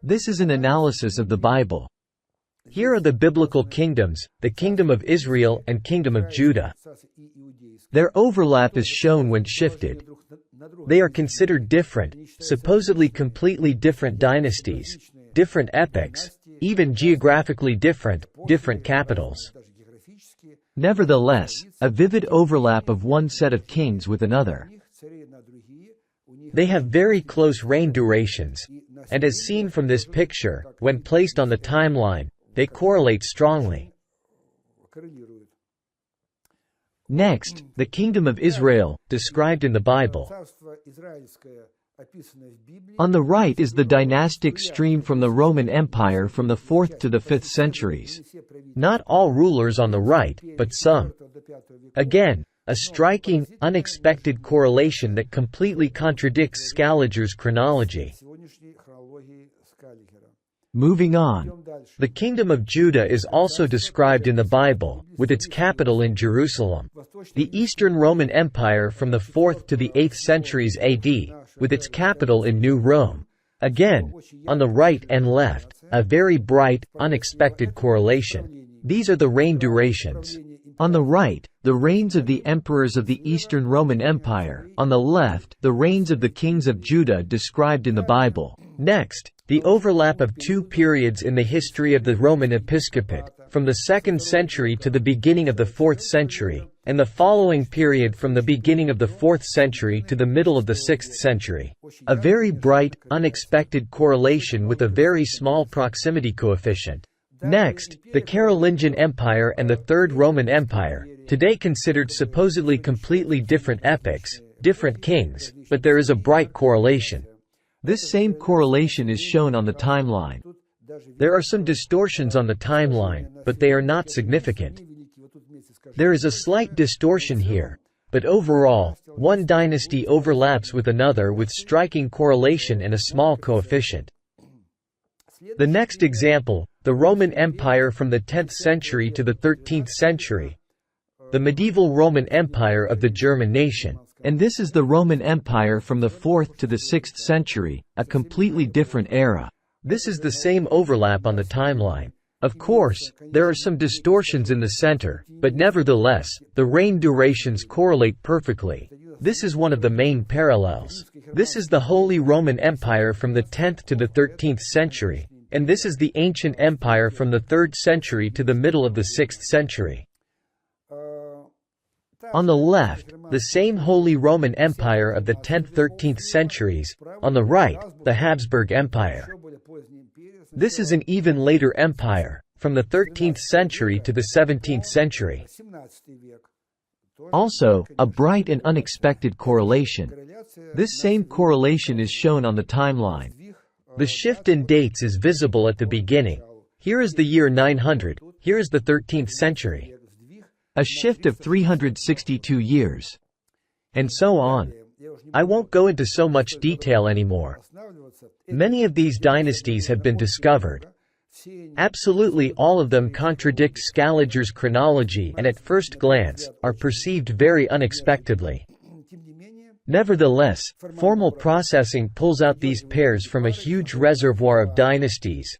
This is an analysis of the Bible. Here are the biblical kingdoms, the kingdom of Israel and kingdom of Judah. Their overlap is shown when shifted. They are considered different, supposedly completely different dynasties, different epochs, even geographically different, different capitals. Nevertheless, a vivid overlap of one set of kings with another. They have very close reign durations, and as seen from this picture, when placed on the timeline, they correlate strongly. Next, the Kingdom of Israel, described in the Bible. On the right is the dynastic stream from the Roman Empire from the 4th to the 5th centuries. Not all rulers on the right, but some. Again, a striking, unexpected correlation that completely contradicts Scaliger's chronology. Moving on. The Kingdom of Judah is also described in the Bible, with its capital in Jerusalem. The Eastern Roman Empire from the 4th to the 8th centuries AD, with its capital in New Rome. Again, on the right and left, a very bright, unexpected correlation. These are the reign durations. On the right, the reigns of the emperors of the Eastern Roman Empire. On the left, the reigns of the kings of Judah described in the Bible. Next, the overlap of two periods in the history of the Roman episcopate, from the 2nd century to the beginning of the 4th century, and the following period from the beginning of the 4th century to the middle of the 6th century. A very bright, unexpected correlation with a very small proximity coefficient. Next, the Carolingian Empire and the Third Roman Empire, today considered supposedly completely different epochs, different kings, but there is a bright correlation. This same correlation is shown on the timeline. There are some distortions on the timeline, but they are not significant. There is a slight distortion here, but overall, one dynasty overlaps with another with striking correlation and a small coefficient. The next example, the Roman Empire from the 10th century to the 13th century. The medieval Roman Empire of the German nation. And this is the Roman Empire from the 4th to the 6th century, a completely different era. This is the same overlap on the timeline. Of course, there are some distortions in the center, but nevertheless, the reign durations correlate perfectly. This is one of the main parallels. This is the Holy Roman Empire from the 10th to the 13th century, and this is the ancient empire from the 3rd century to the middle of the 6th century. On the left, the same Holy Roman Empire of the 10th–13th centuries, on the right, the Habsburg Empire. This is an even later empire, from the 13th century to the 17th century. Also, a bright and unexpected correlation. This same correlation is shown on the timeline. The shift in dates is visible at the beginning. Here is the year 900, here is the 13th century. A shift of 362 years. And so on. I won't go into so much detail anymore. Many of these dynasties have been discovered. Absolutely all of them contradict Scaliger's chronology and at first glance, are perceived very unexpectedly. Nevertheless, formal processing pulls out these pairs from a huge reservoir of dynasties.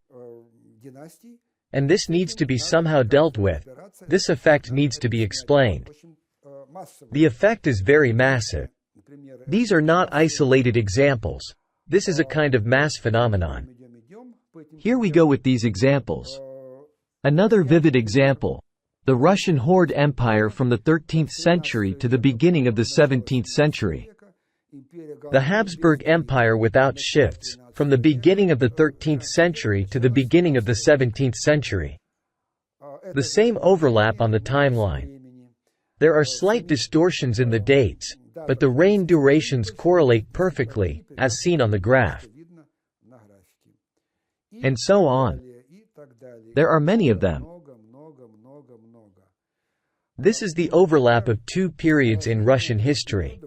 And this needs to be somehow dealt with. This effect needs to be explained. The effect is very massive. These are not isolated examples. This is a kind of mass phenomenon. Here we go with these examples. Another vivid example. The Russian Horde Empire from the 13th century to the beginning of the 17th century. The Habsburg Empire without shifts, from the beginning of the 13th century to the beginning of the 17th century. The same overlap on the timeline. There are slight distortions in the dates, but the reign durations correlate perfectly, as seen on the graph. And so on. There are many of them. This is the overlap of two periods in Russian history.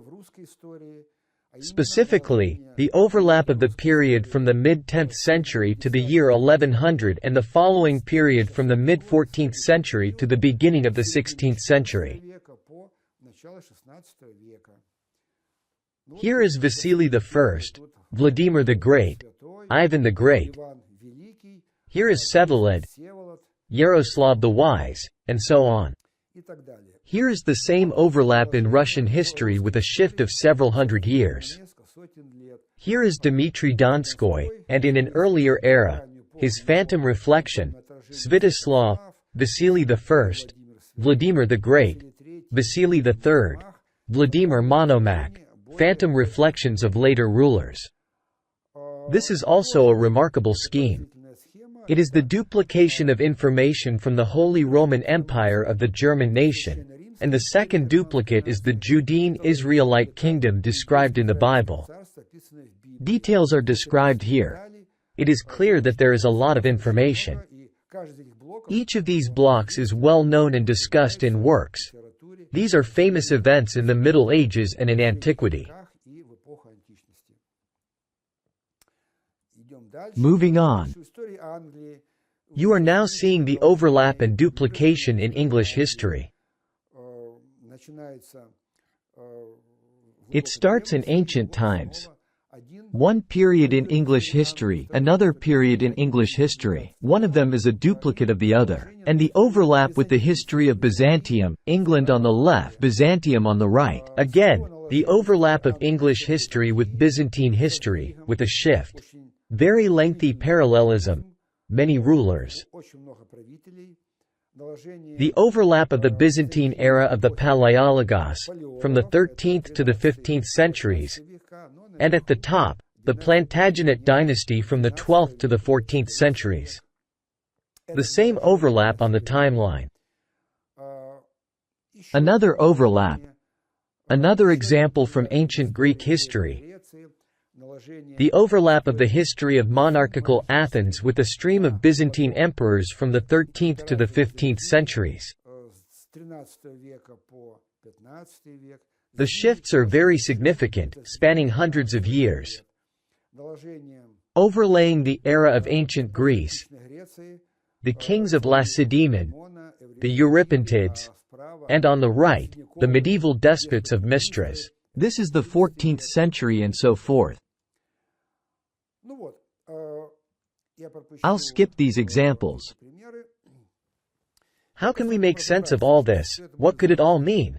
Specifically, the overlap of the period from the mid-10th century to the year 1100 and the following period from the mid-14th century to the beginning of the 16th century. Here is Vasily I, Vladimir the Great, Ivan the Great. Here is Vsevolod, Yaroslav the Wise, and so on. Here is the same overlap in Russian history with a shift of several hundred years. Here is Dmitry Donskoy, and in an earlier era, his phantom reflection, Svetoslav, Vasily I, Vladimir the Great, Vasily III, Vladimir Monomakh, phantom reflections of later rulers. This is also a remarkable scheme. It is the duplication of information from the Holy Roman Empire of the German nation, and the second duplicate is the Judean Israelite kingdom described in the Bible. Details are described here. It is clear that there is a lot of information. Each of these blocks is well known and discussed in works. These are famous events in the Middle Ages and in antiquity. Moving on. You are now seeing the overlap and duplication in English history. It starts in ancient times. One period in English history, another period in English history. One of them is a duplicate of the other. And the overlap with the history of Byzantium, England on the left, Byzantium on the right. Again, the overlap of English history with Byzantine history, with a shift. Very lengthy parallelism. Many rulers. The overlap of the Byzantine era of the Palaiologos, from the 13th to the 15th centuries, and at the top, the Plantagenet dynasty from the 12th to the 14th centuries. The same overlap on the timeline. Another overlap. Another example from ancient Greek history. The overlap of the history of monarchical Athens with a stream of Byzantine emperors from the 13th to the 15th centuries. The shifts are very significant, spanning hundreds of years. Overlaying the era of ancient Greece, the kings of Lacedaemon, the Eurypintids, and on the right, the medieval despots of Mystras. This is the 14th century and so forth. I'll skip these examples. How can we make sense of all this? What could it all mean?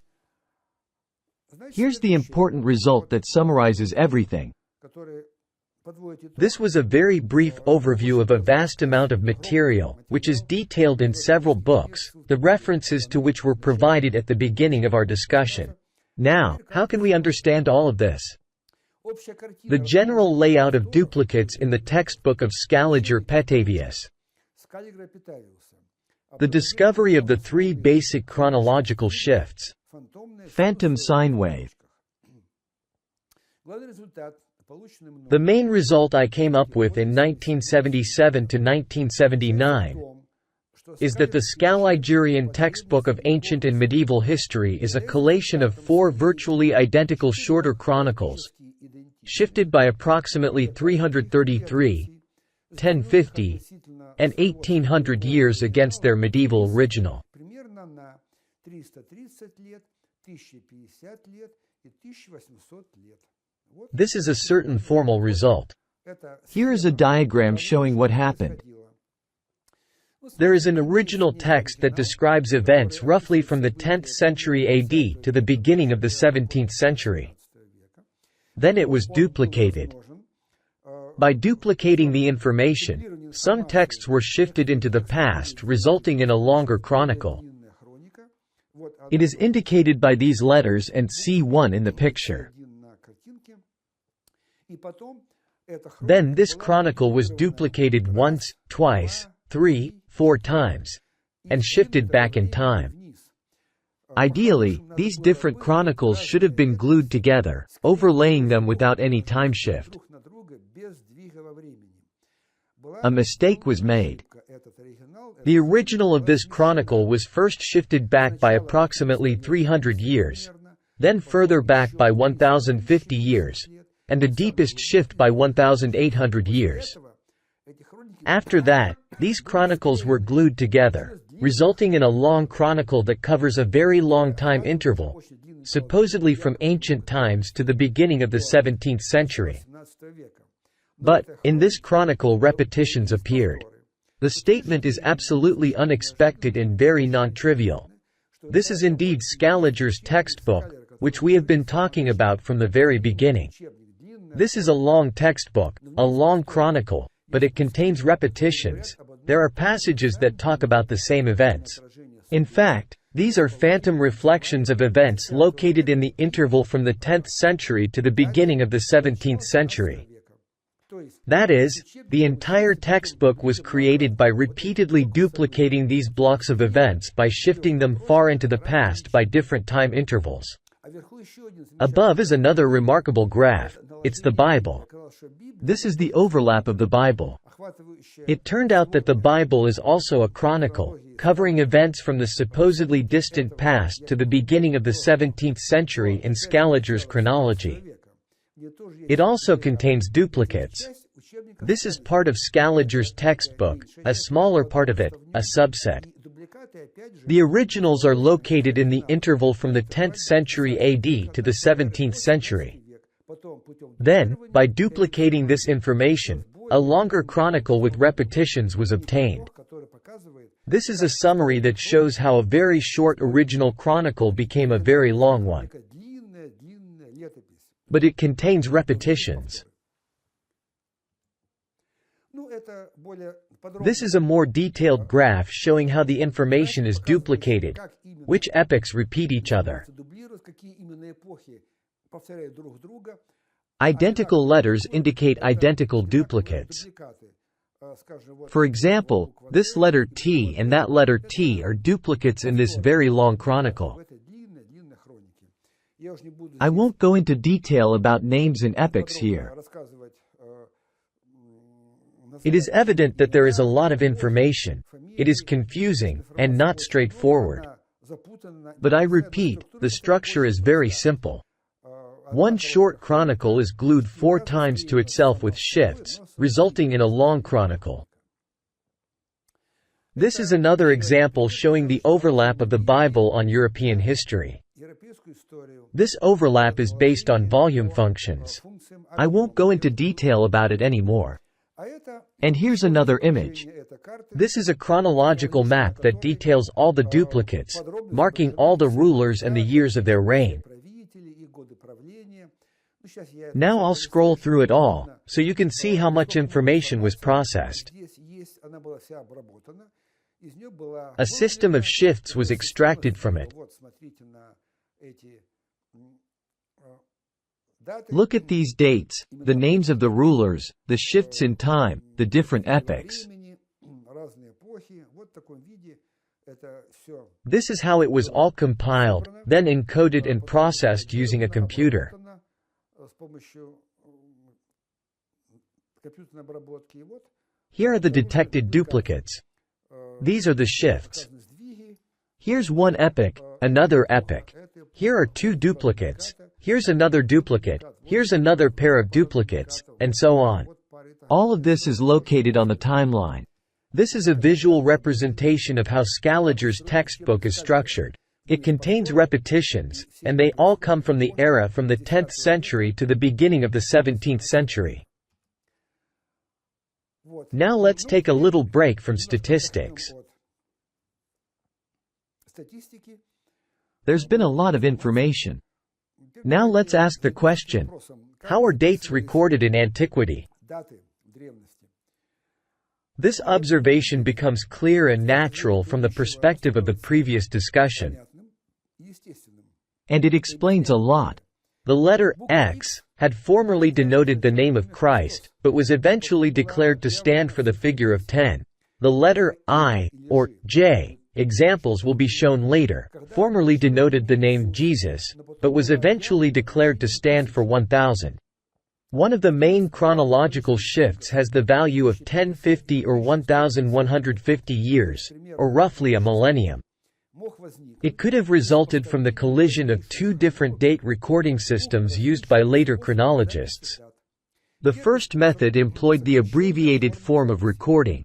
Here's the important result that summarizes everything. This was a very brief overview of a vast amount of material, which is detailed in several books, the references to which were provided at the beginning of our discussion. Now, how can we understand all of this? The general layout of duplicates in the textbook of Scaliger Petavius. The discovery of the three basic chronological shifts. Phantom sine wave. The main result I came up with in 1977 to 1979 is that the Scaligerian textbook of ancient and medieval history is a collation of four virtually identical shorter chronicles, shifted by approximately 333, 1050, and 1800 years against their medieval original. This is a certain formal result. Here is a diagram showing what happened. There is an original text that describes events roughly from the 10th century AD to the beginning of the 17th century. Then it was duplicated. By duplicating the information, some texts were shifted into the past, resulting in a longer chronicle. It is indicated by these letters and C1 in the picture. Then this chronicle was duplicated once, twice, 3, 4 times, and shifted back in time. Ideally, these different chronicles should have been glued together, overlaying them without any time shift. A mistake was made. The original of this chronicle was first shifted back by approximately 300 years, then further back by 1050 years, and the deepest shift by 1800 years. After that, these chronicles were glued together, resulting in a long chronicle that covers a very long time interval, supposedly from ancient times to the beginning of the 17th century. But, in this chronicle repetitions appeared. The statement is absolutely unexpected and very non-trivial. This is indeed Scaliger's textbook, which we have been talking about from the very beginning. This is a long textbook, a long chronicle, but it contains repetitions. There are passages that talk about the same events. In fact, these are phantom reflections of events located in the interval from the 10th century to the beginning of the 17th century. That is, the entire textbook was created by repeatedly duplicating these blocks of events by shifting them far into the past by different time intervals. Above is another remarkable graph. It's the Bible. This is the overlap of the Bible. It turned out that the Bible is also a chronicle, covering events from the supposedly distant past to the beginning of the 17th century in Scaliger's Chronology. It also contains duplicates. This is part of Scaliger's textbook, a smaller part of it, a subset. The originals are located in the interval from the 10th century AD to the 17th century. Then, by duplicating this information, a longer chronicle with repetitions was obtained. This is a summary that shows how a very short original chronicle became a very long one. But it contains repetitions. This is a more detailed graph showing how the information is duplicated, which epochs repeat each other. Identical letters indicate identical duplicates. For example, this letter T and that letter T are duplicates in this very long chronicle. I won't go into detail about names and epochs here. It is evident that there is a lot of information. It is confusing, and not straightforward. But I repeat, the structure is very simple. One short chronicle is glued 4 times to itself with shifts, resulting in a long chronicle. This is another example showing the overlap of the Bible on European history. This overlap is based on volume functions. I won't go into detail about it anymore. And here's another image. This is a chronological map that details all the duplicates, marking all the rulers and the years of their reign. Now I'll scroll through it all, so you can see how much information was processed. A system of shifts was extracted from it. Look at these dates, the names of the rulers, the shifts in time, the different epochs. This is how it was all compiled, then encoded and processed using a computer. Here are the detected duplicates. These are the shifts. Here's one epoch, another epoch. Here are 2 duplicates. Here's another duplicate. Here's another pair of duplicates, and so on. All of this is located on the timeline. This is a visual representation of how Scaliger's textbook is structured. It contains repetitions, and they all come from the era from the 10th century to the beginning of the 17th century. Now let's take a little break from statistics. There's been a lot of information. Now let's ask the question, how are dates recorded in antiquity? This observation becomes clear and natural from the perspective of the previous discussion. And it explains a lot. The letter X had formerly denoted the name of Christ, but was eventually declared to stand for the figure of 10. The letter I, or J, examples will be shown later, formerly denoted the name Jesus, but was eventually declared to stand for 1000. One of the main chronological shifts has the value of 1050 or 1150 years, or roughly a millennium. It could have resulted from the collision of 2 different date recording systems used by later chronologists. The first method employed the abbreviated form of recording.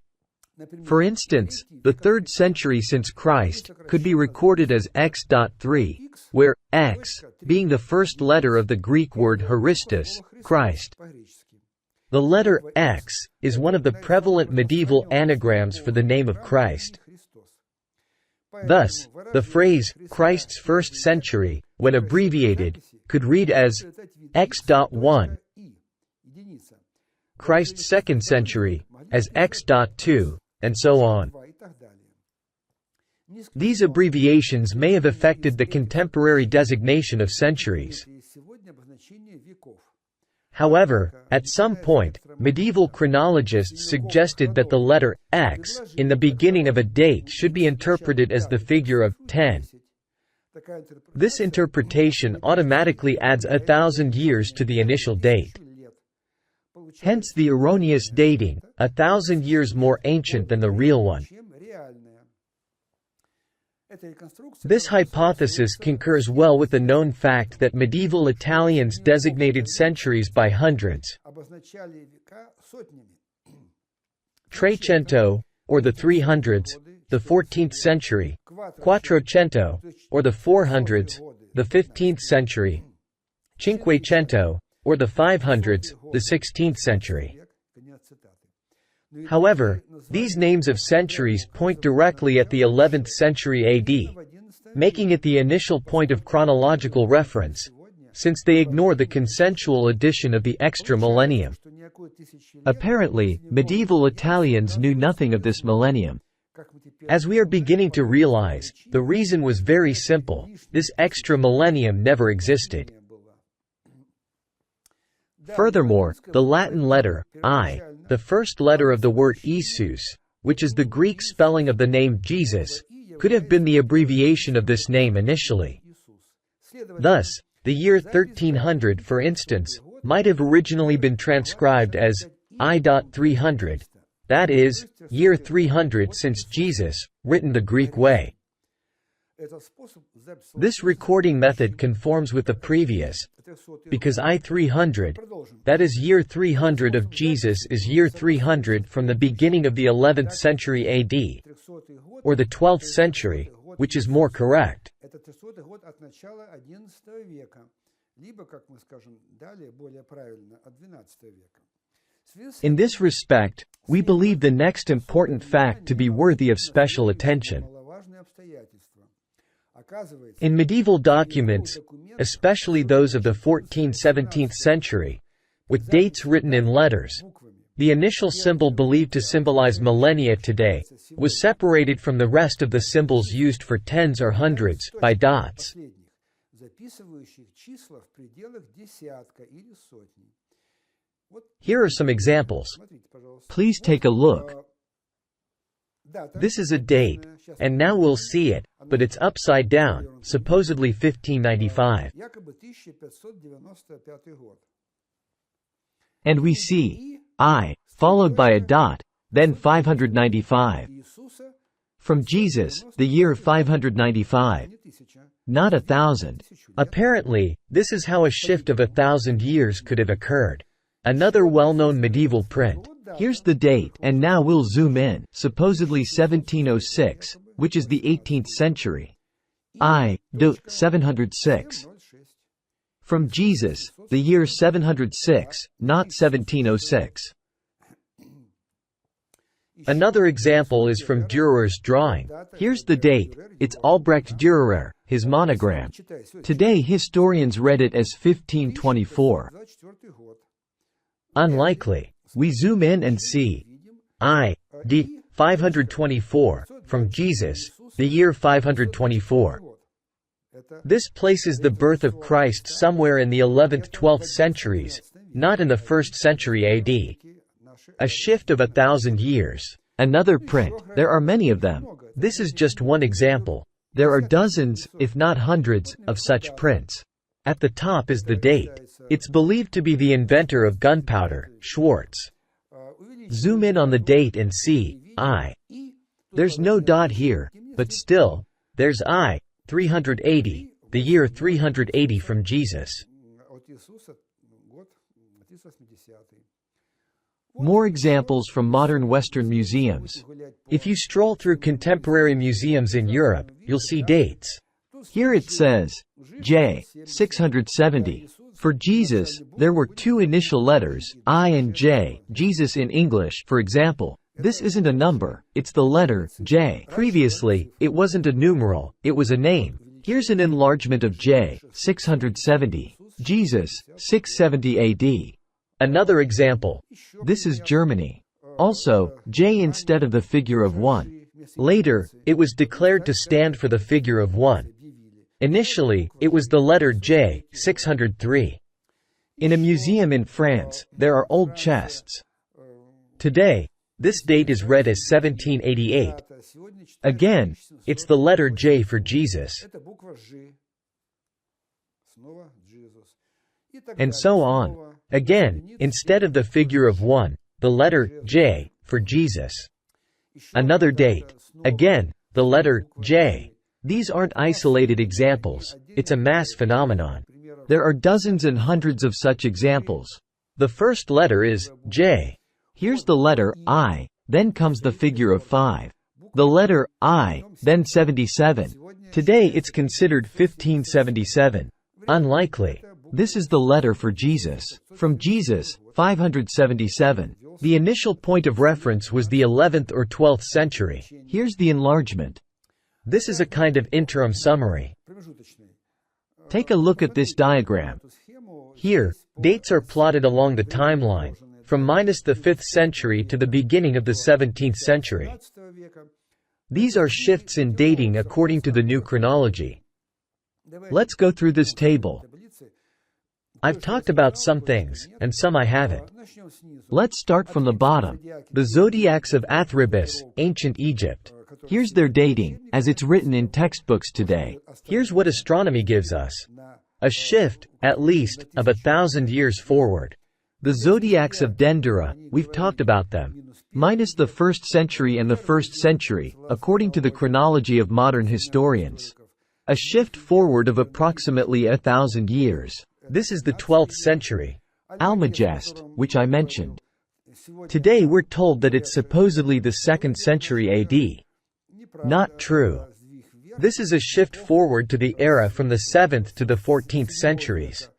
For instance, the 3rd century since Christ could be recorded as X.3, where X being the first letter of the Greek word Christos, Christ. The letter X is one of the prevalent medieval anagrams for the name of Christ. Thus, the phrase, Christ's first century, when abbreviated, could read as X.1, Christ's second century, as X.2, and so on. These abbreviations may have affected the contemporary designation of centuries. However, at some point, medieval chronologists suggested that the letter X in the beginning of a date should be interpreted as the figure of 10. This interpretation automatically adds 1,000 years to the initial date. Hence the erroneous dating, 1,000 years more ancient than the real one. This hypothesis concurs well with the known fact that medieval Italians designated centuries by hundreds. Trecento, or the 300s, the 14th century; Quattrocento, or the 400s, the 15th century; Cinquecento, or the 500s, the 16th century. However, these names of centuries point directly at the 11th century AD, making it the initial point of chronological reference, since they ignore the consensual addition of the extra millennium. Apparently, medieval Italians knew nothing of this millennium. As we are beginning to realize, the reason was very simple: this extra millennium never existed. Furthermore, the Latin letter I, the first letter of the word Jesus, which is the Greek spelling of the name Jesus, could have been the abbreviation of this name initially. Thus, the year 1300, for instance, might have originally been transcribed as I.300, that is, year 300 since Jesus, written the Greek way. This recording method conforms with the previous, because I-300, that is year 300 of Jesus, is year 300 from the beginning of the 11th century AD, or the 12th century, which is more correct. In this respect, we believe the next important fact to be worthy of special attention. In medieval documents, especially those of the 14th–17th century, with dates written in letters, the initial symbol believed to symbolize millennia today was separated from the rest of the symbols used for tens or hundreds by dots. Here are some examples. Please take a look. This is a date, and now we'll see it, but it's upside down, supposedly 1595. And we see I, followed by a dot, then 595. From Jesus, the year 595. Not 1,000. Apparently, this is how a shift of 1,000 years could have occurred. Another well-known medieval print. Here's the date, and now we'll zoom in, supposedly 1706, which is the 18th century. I, 706. From Jesus, the year 706, not 1706. Another example is from Dürer's drawing. Here's the date, it's Albrecht Dürer, his monogram. Today historians read it as 1524. Unlikely. We zoom in and see I.D. 524, from Jesus, the year 524. This places the birth of Christ somewhere in the 11th–12th centuries, not in the 1st century AD. A shift of 1,000 years. Another print, there are many of them. This is just one example. There are dozens, if not hundreds, of such prints. At the top is the date. It's believed to be the inventor of gunpowder, Schwartz. Zoom in on the date and see I. There's no dot here, but still, there's I, 380, the year 380 from Jesus. More examples from modern Western museums. If you stroll through contemporary museums in Europe, you'll see dates. Here it says, J, 670. For Jesus, there were two initial letters, I and J, Jesus in English, for example. This isn't a number, it's the letter J. Previously, it wasn't a numeral, it was a name. Here's an enlargement of J, 670. Jesus, 670 AD. Another example. This is Germany. Also, J instead of the figure of 1. Later, it was declared to stand for the figure of 1. Initially, it was the letter J, 603. In a museum in France, there are old chests. Today, this date is read as 1788. Again, It's the letter J for Jesus. and so on. Again, instead of the figure of 1, the letter J for Jesus. Another date. Again, the letter J. These aren't isolated examples, it's a mass phenomenon. There are dozens and hundreds of such examples. The first letter is J. Here's the letter I, then comes the figure of 5. The letter I, then 77. Today it's considered 1577. Unlikely. This is the letter for Jesus. From Jesus, 577. The initial point of reference was the 11th or 12th century. Here's the enlargement. This is a kind of interim summary. Take a look at this diagram. Here, dates are plotted along the timeline, from minus the 5th century to the beginning of the 17th century. These are shifts in dating according to the new chronology. Let's go through this table. I've talked about some things, and some I haven't. Let's start from the bottom. The zodiacs of Athribis, ancient Egypt. Here's their dating, as it's written in textbooks today. Here's what astronomy gives us. A shift, at least, of 1,000 years forward. The zodiacs of Dendera, we've talked about them. Minus the 1st century and the 1st century, according to the chronology of modern historians. A shift forward of approximately 1,000 years. This is the 12th century. Almagest, which I mentioned. Today we're told that it's supposedly the 2nd century AD. Not true. This is a shift forward to the era from the 7th to the 14th centuries.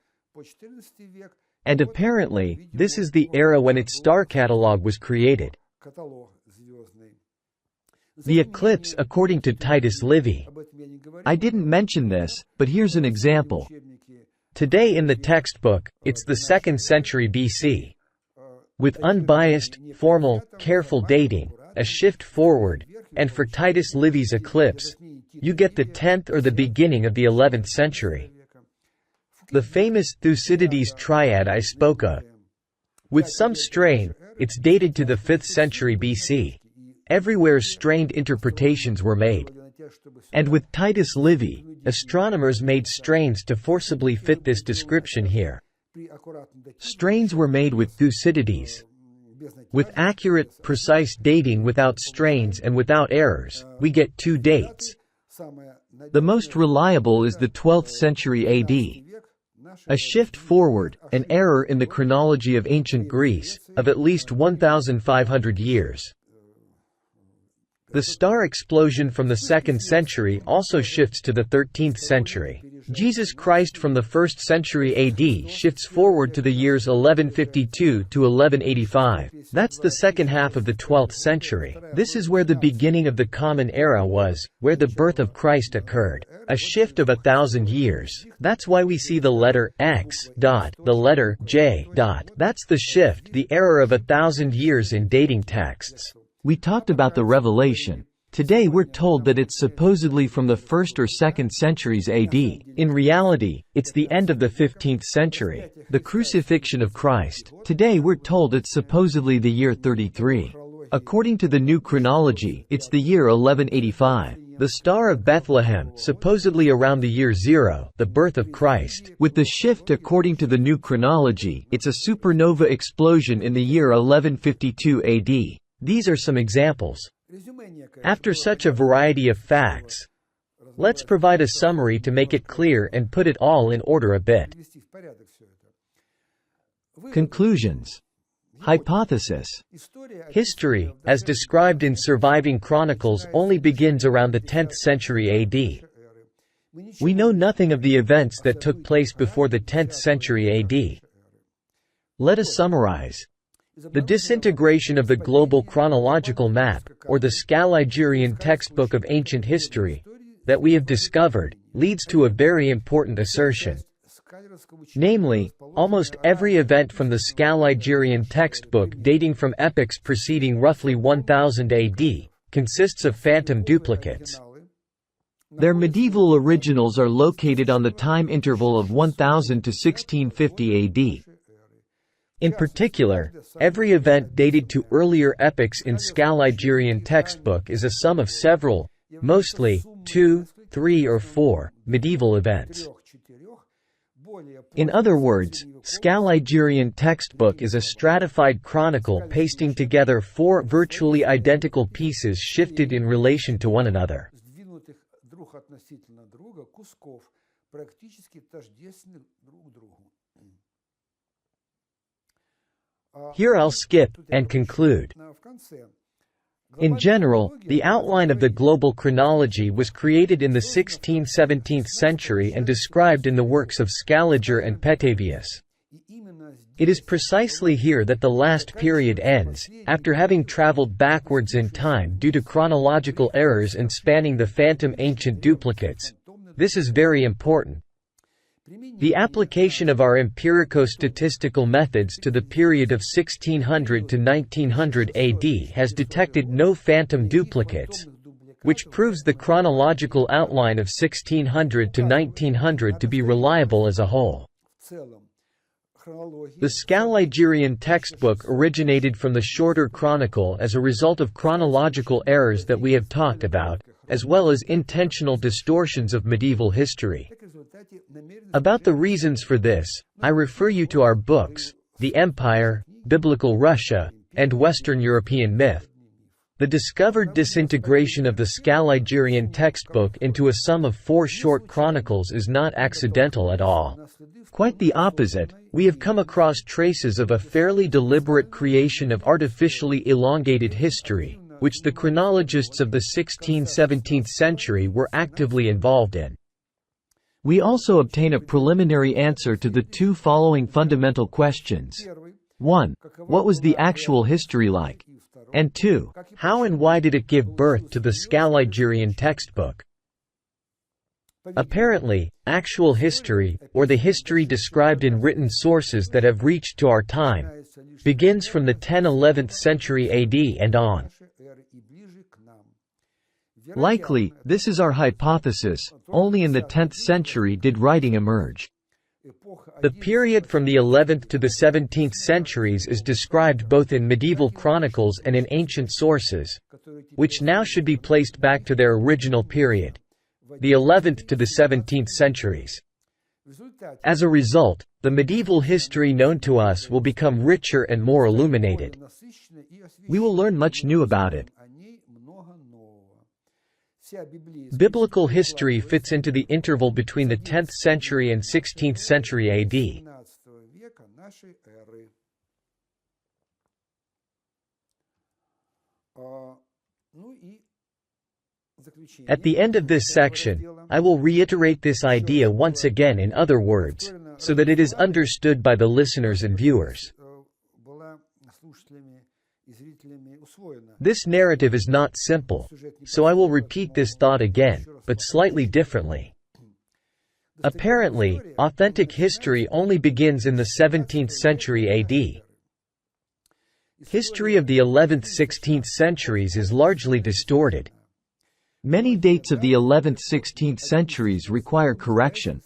And apparently, This is the era when its star catalog was created. The eclipse according to Titus Livy. I didn't mention this, but here's an example. Today in the textbook, it's the 2nd century BC. With unbiased, formal, careful dating, a shift forward, and for Titus Livy's eclipse, you get the 10th or the beginning of the 11th century. The famous Thucydides triad I spoke of. With some strain, it's dated to the 5th century BC. Everywhere strained interpretations were made. And with Titus Livy, astronomers made strains to forcibly fit this description here. Strains were made with Thucydides. With accurate, precise dating without strains and without errors, we get 2 dates. The most reliable is the 12th century AD. A shift forward, an error in the chronology of ancient Greece, of at least 1,500 years. The star explosion from the 2nd century also shifts to the 13th century. Jesus Christ from the 1st century AD shifts forward to the years 1152 to 1185. That's the second half of the 12th century. This is where the beginning of the Common Era was, where the birth of Christ occurred. A shift of 1,000 years. That's why we see the letter X dot, the letter J dot. That's the shift, the error of 1,000 years in dating texts. We talked about the Revelation. Today we're told that it's supposedly from the 1st or 2nd centuries AD. In reality, it's the end of the 15th century. The crucifixion of Christ. Today we're told it's supposedly the year 33. According to the new chronology, it's the year 1185. The Star of Bethlehem, supposedly around the year 0, the birth of Christ. With the shift according to the new chronology, it's a supernova explosion in the year 1152 AD. These are some examples. After such a variety of facts, let's provide a summary to make it clear and put it all in order a bit. Conclusions. Hypothesis. History, as described in surviving chronicles, only begins around the 10th century AD. We know nothing of the events that took place before the 10th century AD. Let us summarize. The disintegration of the global chronological map, or the Scaligerian textbook of ancient history, that we have discovered, leads to a very important assertion. Namely, almost every event from the Scaligerian textbook dating from epochs preceding roughly 1000 AD, consists of phantom duplicates. Their medieval originals are located on the time interval of 1000 to 1650 AD. In particular, every event dated to earlier epochs in Scaligerian textbook is a sum of several, mostly 2, 3 or 4, medieval events. In other words, Scaligerian textbook is a stratified chronicle pasting together 4 virtually identical pieces shifted in relation to one another. Here I'll skip and conclude. In general, the outline of the global chronology was created in the 16th–17th century and described in the works of Scaliger and Petavius. It is precisely here that the last period ends, after having traveled backwards in time due to chronological errors and spanning the phantom ancient duplicates. This is very important. The application of our empirico-statistical methods to the period of 1600 to 1900 AD has detected no phantom duplicates, which proves the chronological outline of 1600 to 1900 to be reliable as a whole. The Scaligerian textbook originated from the shorter chronicle as a result of chronological errors that we have talked about, as well as intentional distortions of medieval history. About the reasons for this, I refer you to our books, The Empire, Biblical Russia, and Western European Myth. The discovered disintegration of the Scaligerian textbook into a sum of 4 short chronicles is not accidental at all. Quite the opposite, we have come across traces of a fairly deliberate creation of artificially elongated history, which the chronologists of the 16th–17th century were actively involved in. We also obtain a preliminary answer to the 2 following fundamental questions. 1. What was the actual history like? And 2. How and why did it give birth to the Scaligerian textbook? Apparently, actual history, or the history described in written sources that have reached to our time, begins from the 10–11th century AD and on. Likely, this is our hypothesis, only in the 10th century did writing emerge. The period from the 11th to the 17th centuries is described both in medieval chronicles and in ancient sources, which now should be placed back to their original period, the 11th to the 17th centuries. As a result, the medieval history known to us will become richer and more illuminated. We will learn much new about it. Biblical history fits into the interval between the 10th century and 16th century AD. At the end of this section, I will reiterate this idea once again in other words, so that it is understood by the listeners and viewers. This narrative is not simple, so I will repeat this thought again, but slightly differently. Apparently, authentic history only begins in the 17th century AD. History of the 11th–16th centuries is largely distorted. Many dates of the 11th–16th centuries require correction.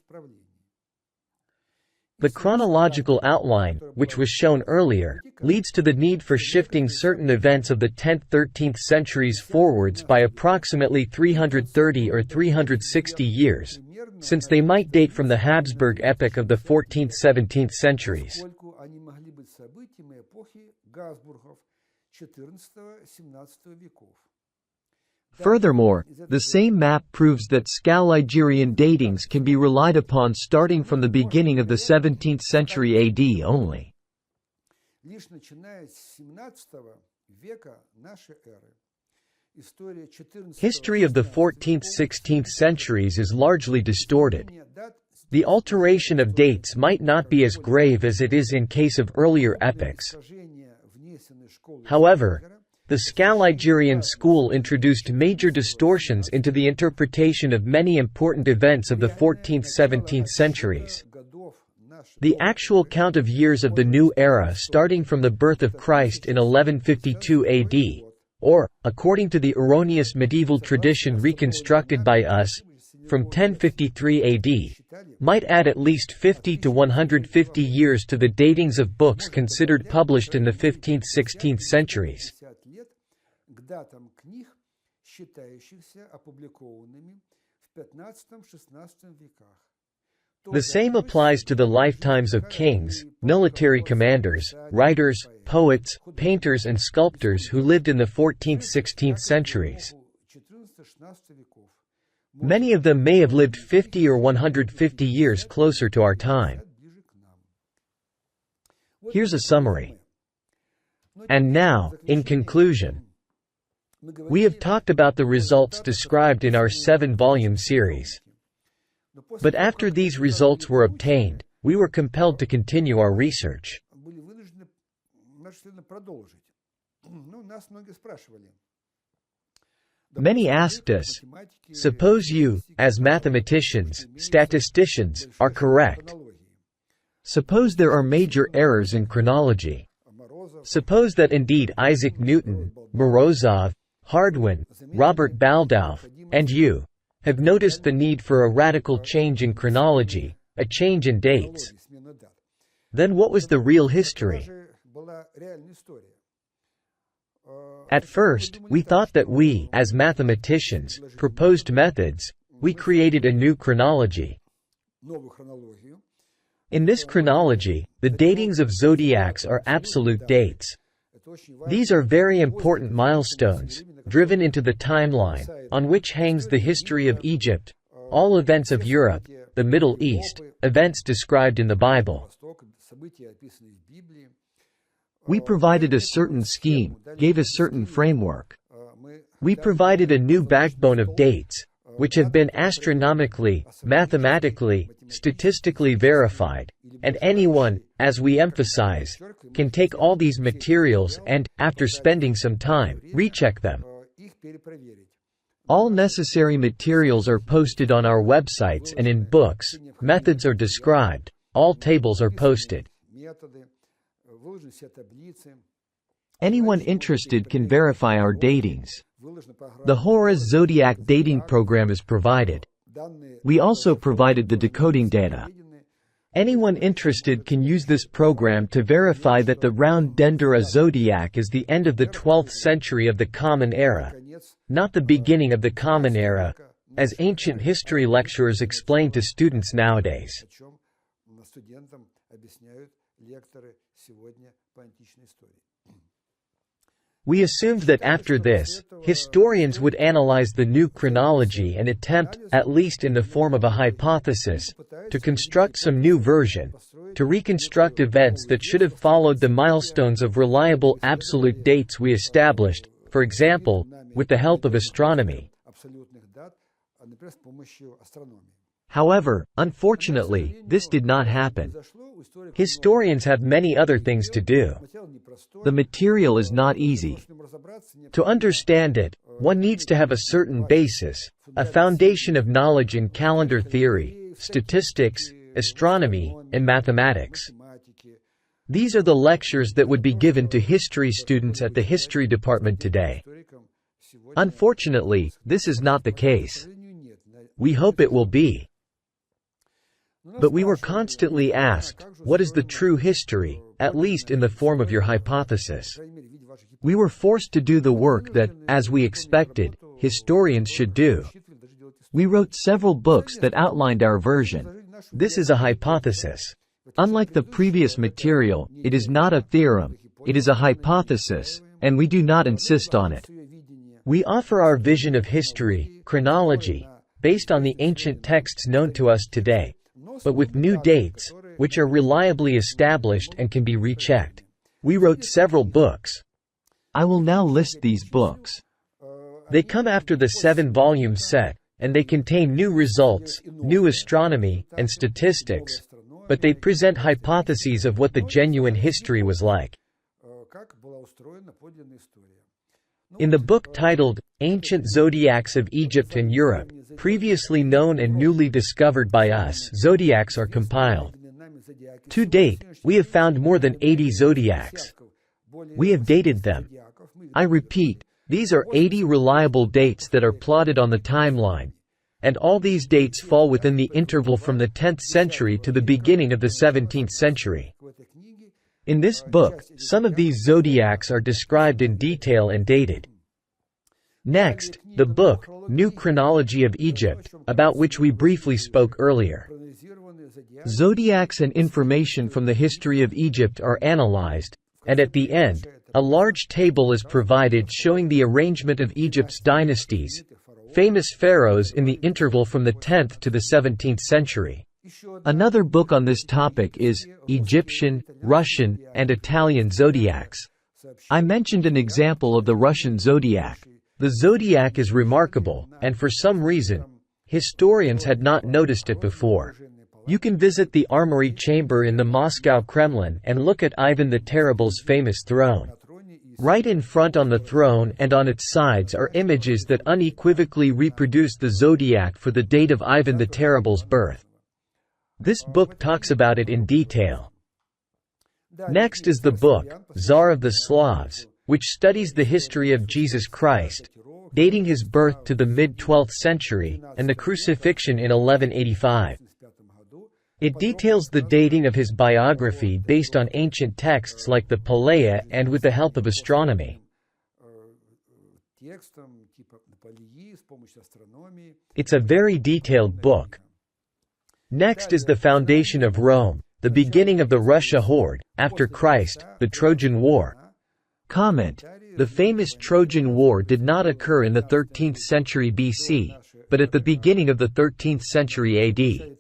The chronological outline, which was shown earlier, leads to the need for shifting certain events of the 10th–13th centuries forwards by approximately 330 or 360 years, since they might date from the Habsburg epoch of the 14th–17th centuries. Furthermore, the same map proves that Scaligerian datings can be relied upon starting from the beginning of the 17th century AD only. History of the 14th–16th centuries is largely distorted. The alteration of dates might not be as grave as it is in case of earlier epochs. However, the Scaligerian school introduced major distortions into the interpretation of many important events of the 14th–17th centuries. The actual count of years of the new era starting from the birth of Christ in 1152 AD, or, according to the erroneous medieval tradition reconstructed by us, from 1053 AD, might add at least 50 to 150 years to the datings of books considered published in the 15th–16th centuries. The same applies to the lifetimes of kings, military commanders, writers, poets, painters and sculptors who lived in the 14th–16th centuries. Many of them may have lived 50 or 150 years closer to our time. Here's a summary. And now, in conclusion, we have talked about the results described in our 7-volume series. But after these results were obtained, we were compelled to continue our research. Many asked us, suppose you, as mathematicians, statisticians, are correct. Suppose there are major errors in chronology. Suppose that indeed Isaac Newton, Morozov, Hardwin, Robert Baldau, and you have noticed the need for a radical change in chronology, a change in dates. Then what was the real history? At first, we thought that we, as mathematicians, proposed methods, we created a new chronology. In this chronology, the datings of zodiacs are absolute dates. These are very important milestones, driven into the timeline, on which hangs the history of Egypt, all events of Europe, the Middle East, events described in the Bible. We provided a certain scheme, gave a certain framework. We provided a new backbone of dates, which have been astronomically, mathematically, statistically verified, and anyone, as we emphasize, can take all these materials and, after spending some time, recheck them. All necessary materials are posted on our websites and in books, methods are described, all tables are posted. Anyone interested can verify our datings. The Horus Zodiac dating program is provided. We also provided the decoding data. Anyone interested can use this program to verify that the round Dendera zodiac is the end of the 12th century of the Common Era, not the beginning of the Common Era, as ancient history lecturers explain to students nowadays. We assumed that after this, historians would analyze the new chronology and attempt, at least in the form of a hypothesis, to construct some new version, to reconstruct events that should have followed the milestones of reliable absolute dates we established, for example, with the help of astronomy. However, unfortunately, this did not happen. Historians have many other things to do. The material is not easy. To understand it, one needs to have a certain basis, a foundation of knowledge in calendar theory, statistics, astronomy, and mathematics. These are the lectures that would be given to history students at the history department today. Unfortunately, this is not the case. We hope it will be. But we were constantly asked, what is the true history, at least in the form of your hypothesis? We were forced to do the work that, as we expected, historians should do. We wrote several books that outlined our version. This is a hypothesis. Unlike the previous material, it is not a theorem, it is a hypothesis, and we do not insist on it. We offer our vision of history, chronology, based on the ancient texts known to us today, but with new dates, which are reliably established and can be rechecked. We wrote several books. I will now list these books. They come after the 7-volume set, and they contain new results, new astronomy, and statistics, but they present hypotheses of what the genuine history was like. In the book titled, Ancient Zodiacs of Egypt and Europe, previously known and newly discovered by us, zodiacs are compiled. To date, we have found more than 80 zodiacs. We have dated them. I repeat, these are 80 reliable dates that are plotted on the timeline. and all these dates fall within the interval from the 10th century to the beginning of the 17th century. In this book, some of these zodiacs are described in detail and dated. Next, the book, New Chronology of Egypt, about which we briefly spoke earlier. Zodiacs and information from the history of Egypt are analyzed, and at the end, a large table is provided showing the arrangement of Egypt's dynasties, famous pharaohs in the interval from the 10th to the 17th century. Another book on this topic is Egyptian, Russian, and Italian zodiacs. I mentioned an example of the Russian zodiac. The zodiac is remarkable, and for some reason, historians had not noticed it before. You can visit the Armory Chamber in the Moscow Kremlin and look at Ivan the Terrible's famous throne. Right in front on the throne and on its sides are images that unequivocally reproduce the zodiac for the date of Ivan the Terrible's birth. This book talks about it in detail. Next is the book, Tsar of the Slavs, which studies the history of Jesus Christ, dating his birth to the mid-12th century, and the crucifixion in 1185. It details the dating of his biography based on ancient texts like the Paleia and with the help of astronomy. It's a very detailed book. Next is the foundation of Rome, the beginning of the Russia horde, after Christ, the Trojan War. Comment: the famous Trojan War did not occur in the 13th century BC, but at the beginning of the 13th century AD.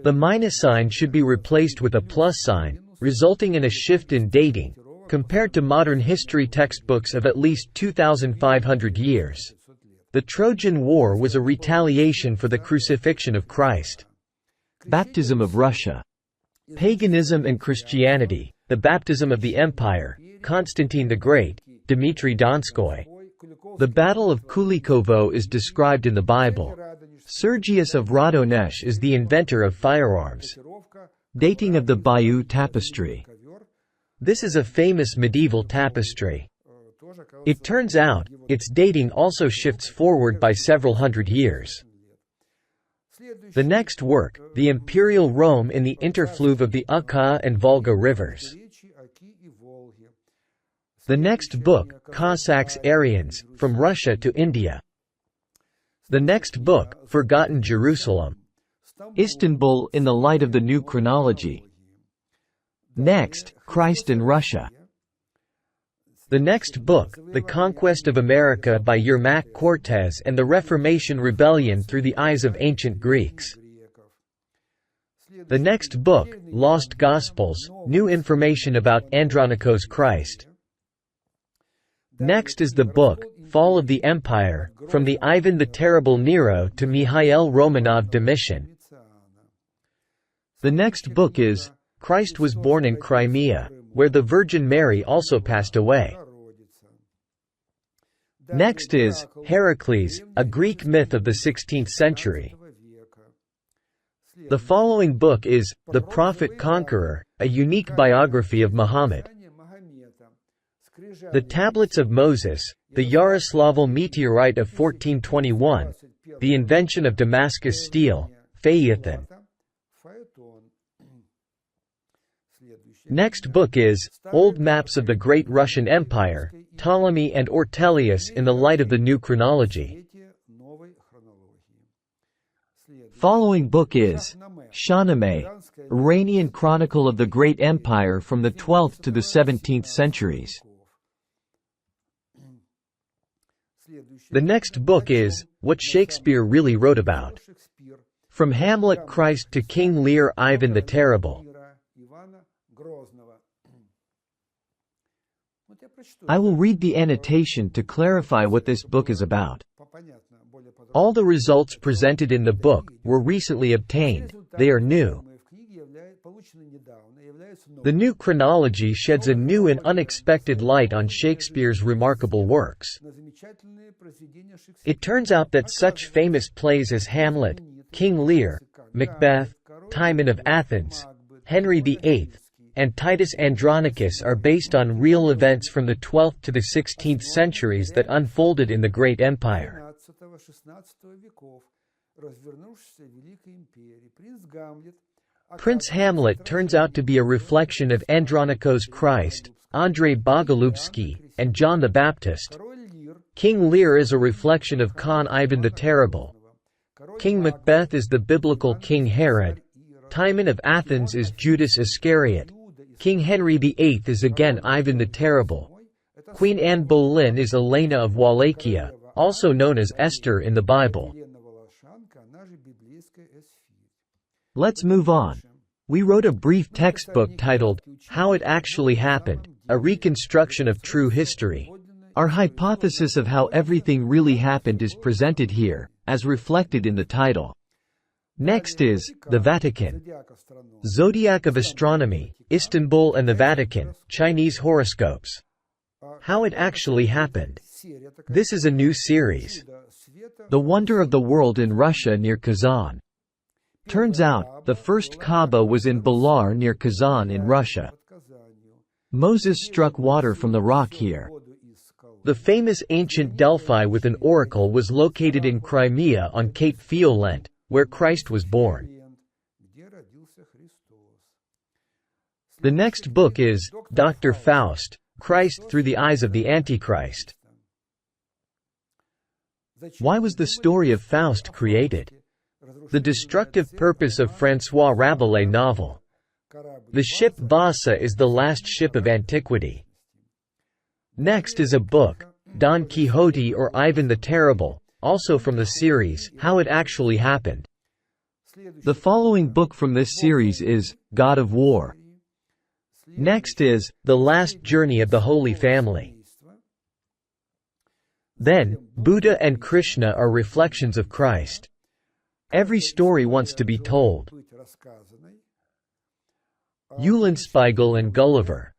The minus sign should be replaced with a plus sign, resulting in a shift in dating, compared to modern history textbooks of at least 2,500 years. The Trojan War was a retaliation for the crucifixion of Christ. Baptism of Russia. Paganism and Christianity, the baptism of the empire, Constantine the Great, Dmitry Donskoy. The Battle of Kulikovo is described in the Bible. Sergius of Radonesh is the inventor of firearms. Dating of the Bayeux Tapestry. This is a famous medieval tapestry. It turns out, its dating also shifts forward by several hundred years. The next work, The Imperial Rome in the Interfluve of the Oka and Volga Rivers. The next book, Cossacks Aryans, From Russia to India. The next book, Forgotten Jerusalem. Istanbul in the light of the new chronology. Next, Christ in Russia. The next book, The Conquest of America by Yermak Cortez and the Reformation Rebellion through the eyes of ancient Greeks. The next book, Lost Gospels, New Information about Andronikos Christ. Next is the book, Fall of the Empire, From the Ivan the Terrible Nero to Mikhail Romanov Domitian. The next book is, Christ was born in Crimea, where the Virgin Mary also passed away. Next is, Heracles, a Greek myth of the 16th century. The following book is, The Prophet Conqueror, a unique biography of Muhammad. The Tablets of Moses, the Yaroslavl meteorite of 1421, the invention of Damascus steel, Phaeton. Next book is, Old Maps of the Great Russian Empire, Ptolemy and Ortelius in the light of the new chronology. Following book is, Shahnameh, Iranian chronicle of the Great Empire from the 12th to the 17th centuries. The next book is, What Shakespeare Really Wrote About. From Hamlet Christ to King Lear Ivan the Terrible. I will read the annotation to clarify what this book is about. All the results presented in the book were recently obtained. They are new. The new chronology sheds a new and unexpected light on Shakespeare's remarkable works. It turns out that such famous plays as Hamlet, King Lear, Macbeth, Timon of Athens, Henry VIII, and Titus Andronicus are based on real events from the 12th to the 16th centuries that unfolded in the Great Empire. Prince Hamlet turns out to be a reflection of Andronikos Christ, Andrei Bogolubsky, and John the Baptist. King Lear is a reflection of Khan Ivan the Terrible. King Macbeth is the biblical King Herod. Timon of Athens is Judas Iscariot. King Henry VIII is again Ivan the Terrible. Queen Anne Boleyn is Elena of Wallachia, also known as Esther in the Bible. Let's move on. We wrote a brief textbook titled, How It Actually Happened, a reconstruction of true history. Our hypothesis of how everything really happened is presented here, as reflected in the title. Next is, the Vatican. Zodiac of Astronomy, Istanbul and the Vatican, Chinese horoscopes. How it actually happened. This is a new series. The Wonder of the World in Russia near Kazan. Turns out, the first Kaaba was in Belar near Kazan in Russia. Moses struck water from the rock here. The famous ancient Delphi with an oracle was located in Crimea on Cape Fiolent, where Christ was born. The next book is, Dr. Faust, Christ Through the Eyes of the Antichrist. Why was the story of Faust created? The Destructive Purpose of François Rabelais novel. The ship Vasa is the last ship of antiquity. Next is a book, Don Quixote or Ivan the Terrible, also from the series, How It Actually Happened. The following book from this series is, God of War. Next is, The Last Journey of the Holy Family. Then, Buddha and Krishna are reflections of Christ. Every story wants to be told. Eulenspiegel and Gulliver.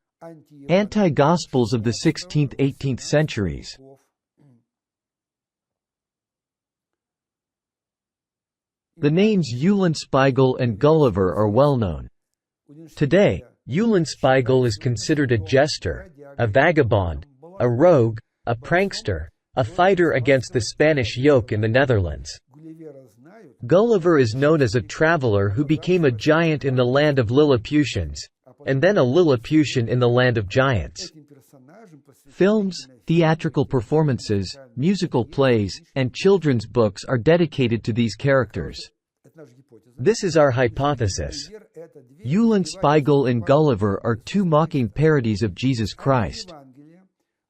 Anti-Gospels of the 16th–18th centuries. The names Eulenspiegel and Gulliver are well known. Today, Eulenspiegel is considered a jester, a vagabond, a rogue, a prankster, a fighter against the Spanish yoke in the Netherlands. Gulliver is known as a traveler who became a giant in the land of Lilliputians, and then a Lilliputian in the land of giants. Films, theatrical performances, musical plays, and children's books are dedicated to these characters. This is our hypothesis. Eulenspiegel and Gulliver are two mocking parodies of Jesus Christ.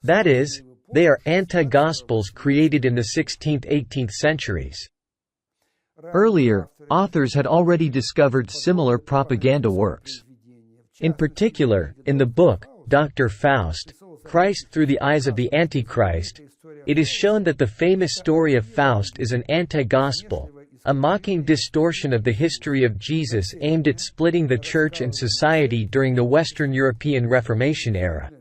That is, they are anti-gospels created in the 16th–18th centuries. Earlier, authors had already discovered similar propaganda works. In particular, in the book, Dr. Faust, Christ Through the Eyes of the Antichrist, it is shown that the famous story of Faust is an anti-gospel, a mocking distortion of the history of Jesus aimed at splitting the church and society during the Western European Reformation era.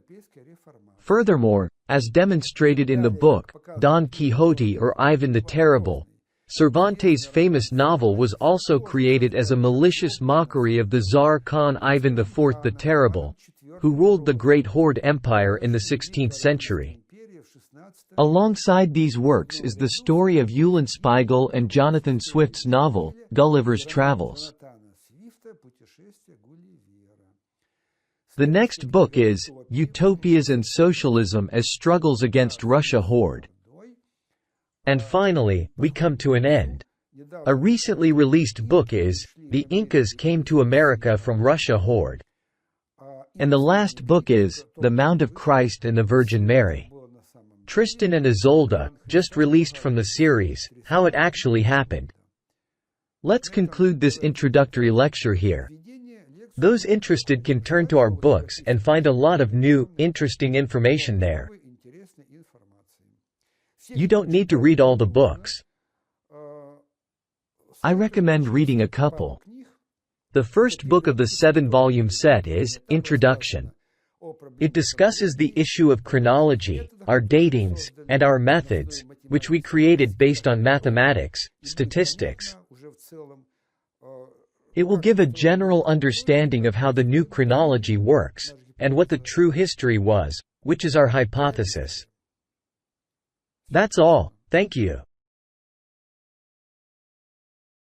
Furthermore, as demonstrated in the book, Don Quixote or Ivan the Terrible, Cervantes' famous novel was also created as a malicious mockery of the Tsar Khan Ivan IV the Terrible, who ruled the Great Horde Empire in the 16th century. Alongside these works is the story of Eulenspiegel and Jonathan Swift's novel, Gulliver's Travels. The next book is, Utopias and Socialism as Struggles Against Russia Horde. And finally, we come to an end. A recently released book is, The Incas Came to America from Russia Horde. And the last book is, The Mound of Christ and the Virgin Mary. Tristan and Isolde, just released from the series, How It Actually Happened. Let's conclude this introductory lecture here. Those interested can turn to our books and find a lot of new, interesting information there. You don't need to read all the books. I recommend reading a couple. The first book of the 7-volume set is Introduction. It discusses the issue of chronology, our datings, and our methods, which we created based on mathematics, statistics. It will give a general understanding of how the new chronology works, and what the true history was, which is our hypothesis. That's all. Thank you.